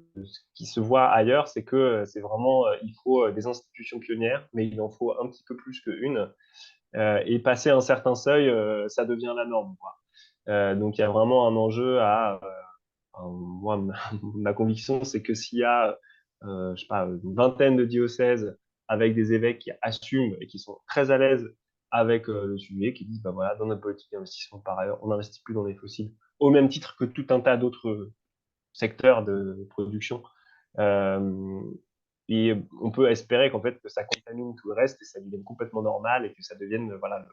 qui se voit ailleurs, c'est que c'est vraiment, il faut des institutions pionnières, mais il en faut un petit peu plus qu'une. Et passer un certain seuil, ça devient la norme, quoi. Donc il y a vraiment un enjeu à, moi, ma conviction, c'est que s'il y a, je sais pas, une vingtaine de diocèses avec des évêques qui assument et qui sont très à l'aise avec le sujet, qui disent, bah voilà, dans notre politique d'investissement, par ailleurs, on n'investit plus dans les fossiles, au même titre que tout un tas d'autres secteurs de production. Euh, et on peut espérer qu'en fait, que ça contamine tout le reste et ça devienne complètement normal et que ça devienne, voilà,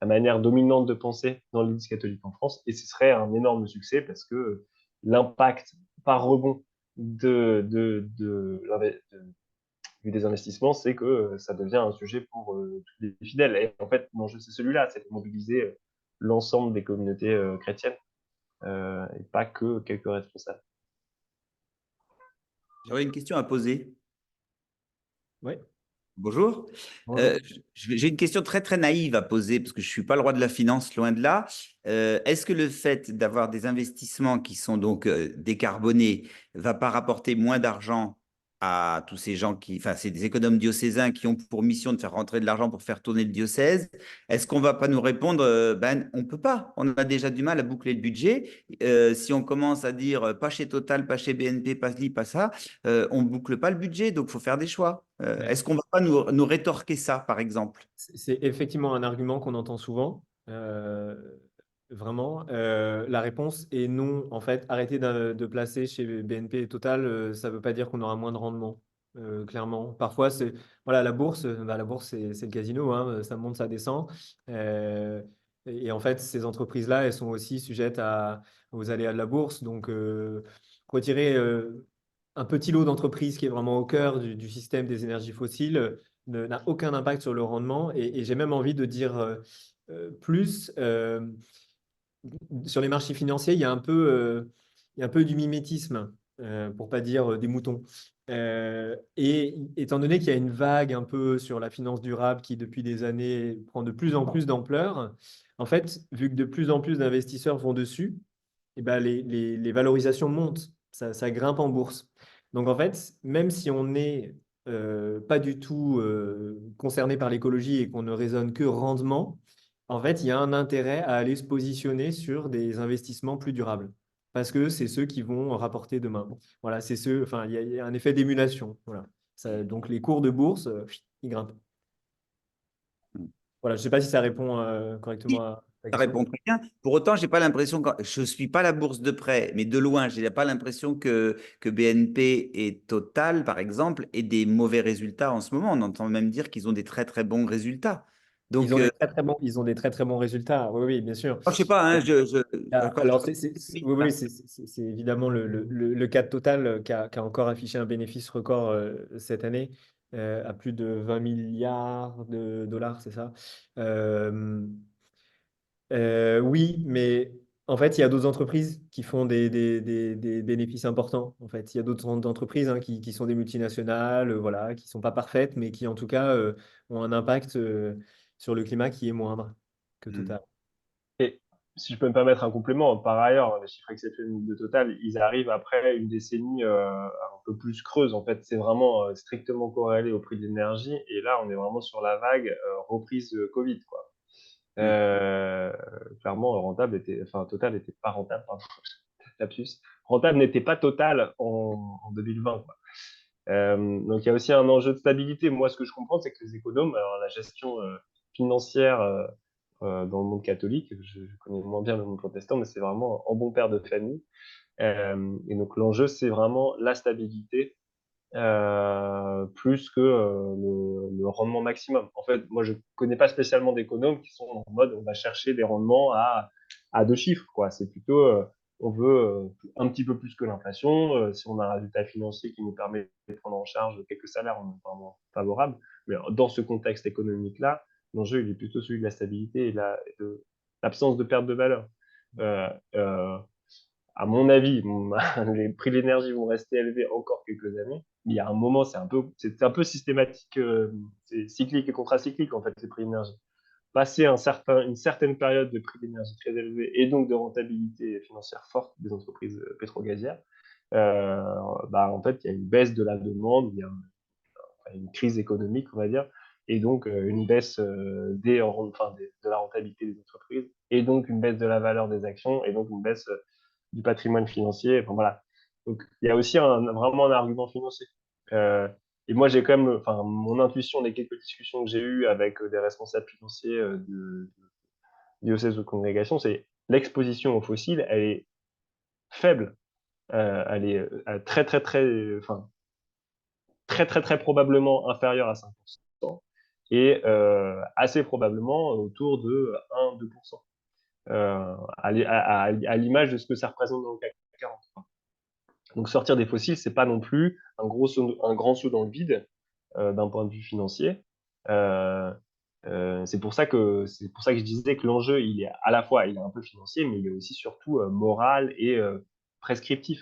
la manière dominante de penser dans l'Église catholique en France. Et ce serait un énorme succès parce que l'impact par rebond du désinvestissement, c'est que ça devient un sujet pour tous les fidèles. Et en fait, l'enjeu, c'est celui-là, c'est de mobiliser l'ensemble des communautés chrétiennes et pas que quelques responsables. J'aurais une question à poser. Oui. Bonjour. Bonjour. J'ai une question très, très naïve à poser parce que je ne suis pas le roi de la finance, loin de là. Est-ce que le fait d'avoir des investissements qui sont donc décarbonés ne va pas rapporter moins d'argent à tous ces gens qui, enfin, c'est des économes diocésains qui ont pour mission de faire rentrer de l'argent pour faire tourner le diocèse? Est-ce qu'on ne va pas nous répondre, ben, on ne peut pas, on a déjà du mal à boucler le budget. Si on commence à dire pas chez Total, pas chez BNP, pas ci, pas ça, on ne boucle pas le budget, donc il faut faire des choix. Ouais. Est-ce qu'on ne va pas nous rétorquer ça, par exemple? C'est effectivement un argument qu'on entend souvent. Vraiment. La réponse est non. En fait, arrêter de placer chez BNP et Total, ça ne veut pas dire qu'on aura moins de rendement. Clairement. Parfois, c'est voilà, la bourse, la bourse, c'est le casino, hein, ça monte, ça descend. Et en fait, ces entreprises-là, elles sont aussi sujettes aux aléas de la bourse. Donc, retirer un petit lot d'entreprises qui est vraiment au cœur du système des énergies fossiles n'a aucun impact sur le rendement. Et j'ai même envie de dire plus. Sur les marchés financiers, il y a un peu du mimétisme, pour pas dire des moutons. Et étant donné qu'il y a une vague un peu sur la finance durable qui, depuis des années, prend de plus en plus d'ampleur, en fait, vu que de plus en plus d'investisseurs vont dessus, eh ben les valorisations montent, ça grimpe en bourse. Donc, en fait, même si on n'est pas du tout concerné par l'écologie et qu'on ne raisonne que rendement, en fait, il y a un intérêt à aller se positionner sur des investissements plus durables parce que c'est ceux qui vont rapporter demain. Voilà, c'est ceux, enfin, il y a un effet d'émulation. Voilà. Donc, les cours de bourse, ils grimpent. Voilà, je ne sais pas si ça répond correctement à ta Ça question. répond très bien. Pour autant, j'ai pas l'impression, je ne suis pas la bourse de près, mais de loin, je n'ai pas l'impression que BNP et Total, par exemple, aient des mauvais résultats en ce moment. On entend même dire qu'ils ont des très, très bons résultats. Donc, Ils ont des très, très bons, ils ont des très, très bons résultats. Oui, oui, bien sûr. je sais pas, hein, Alors, oui, oui, c'est évidemment le cas de Total qui a encore affiché un bénéfice record cette année à plus de 20 milliards de dollars, c'est ça? Euh, oui, mais en fait, il y a d'autres entreprises qui font des bénéfices importants. En fait, il y a d'autres entreprises hein, qui sont des multinationales, voilà, qui sont pas parfaites, mais qui en tout cas ont un impact sur le climat qui est moindre que Hmm. Total. Et si je peux me permettre un complément, par ailleurs, les chiffres exceptionnels de Total, ils arrivent après une décennie un peu plus creuse. En fait, c'est vraiment strictement corrélé au prix de l'énergie. Et là, on est vraiment sur la vague reprise Covid, quoi. Oui. Clairement, Total n'était pas rentable, pardon, lapsus. Rentable n'était pas Total en 2020, quoi. Donc il y a aussi un enjeu de stabilité. Moi, ce que je comprends, c'est que les économes, alors la gestion financière dans le monde catholique, je connais moins bien le monde protestant, mais c'est vraiment en bon père de famille. Et donc l'enjeu, c'est vraiment la stabilité plus que le rendement maximum. En fait, moi, je connais pas spécialement d'économes qui sont en mode on va chercher des rendements à deux chiffres, quoi. C'est plutôt on veut un petit peu plus que l'inflation. Si on a un résultat financier qui nous permet de prendre en charge quelques salaires, on est vraiment favorable. Mais dans ce contexte économique-là, l'enjeu, il est plutôt celui de la stabilité et de l'absence de perte de valeur. Euh, euh, à mon avis, les prix de l'énergie vont rester élevés encore quelques années. Il y a un moment, c'est un peu systématique, c'est cyclique et contracyclique en fait, ces prix d'énergie. Passer une certaine période de prix d'énergie très élevés et donc de rentabilité financière forte des entreprises pétro-gazières, euh, en fait, il y a une baisse de la demande, il y a une crise économique, on va dire, et donc une baisse de la rentabilité des entreprises, et donc une baisse de la valeur des actions, et donc une baisse du patrimoine financier. Enfin, voilà. Donc, il y a aussi vraiment un argument financier. Euh, et moi, j'ai quand même, enfin, mon intuition des quelques discussions que j'ai eues avec des responsables financiers de diocèse ou de congrégation, c'est l'exposition aux fossiles, elle est faible. Elle est très, très, très, enfin, très, très, très probablement inférieure à 5%, et assez probablement autour de 1-2%, à l'image de ce que ça représente dans le CAC 40. Donc sortir des fossiles, c'est pas non plus un grand saut dans le vide d'un point de vue financier. Euh, c'est pour ça que je disais que l'enjeu, il est à la fois, il est un peu financier, mais il est aussi surtout moral et prescriptif.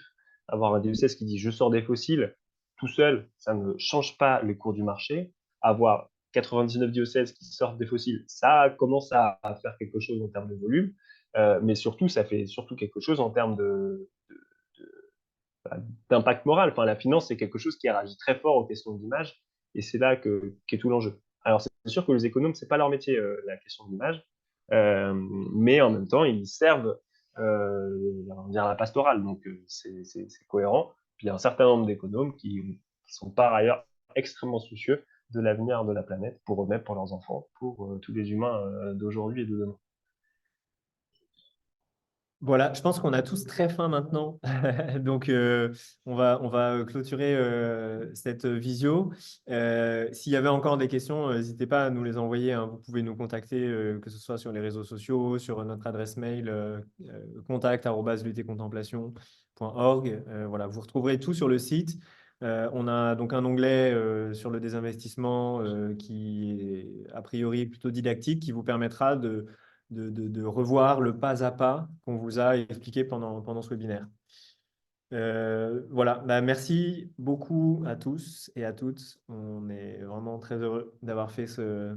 Avoir un diocèse qui dit je sors des fossiles tout seul, ça ne change pas les cours du marché. Avoir 99 diocèses qui sortent des fossiles, ça commence à faire quelque chose en termes de volume, mais surtout, ça fait surtout quelque chose en termes d'impact moral. Enfin, la finance, c'est quelque chose qui réagit très fort aux questions d'image, et c'est là qu'est tout l'enjeu. Alors, c'est sûr que les économes, c'est pas leur métier, la question d'image, mais en même temps, ils servent on va dire la pastorale, donc c'est cohérent. Puis il y a un certain nombre d'économes qui sont par ailleurs extrêmement soucieux de l'avenir de la planète pour eux-mêmes, pour leurs enfants, pour tous les humains d'aujourd'hui et de demain. Voilà, je pense qu'on a tous très faim maintenant. Donc, on va clôturer cette visio. S'il y avait encore des questions, n'hésitez pas à nous les envoyer, hein. Vous pouvez nous contacter, que ce soit sur les réseaux sociaux, sur notre adresse mail contact@luttcontemplation.org. Voilà, vous retrouverez tout sur le site. On a donc un onglet sur le désinvestissement qui est a priori plutôt didactique, qui vous permettra de revoir le pas à pas qu'on vous a expliqué pendant ce webinaire. Voilà, merci beaucoup à tous et à toutes. On est vraiment très heureux d'avoir fait ce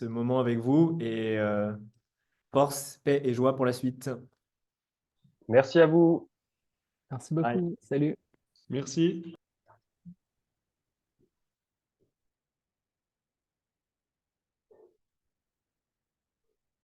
moment avec vous et force, paix et joie pour la suite. Merci à vous. Merci Bye. beaucoup. Salut. Merci.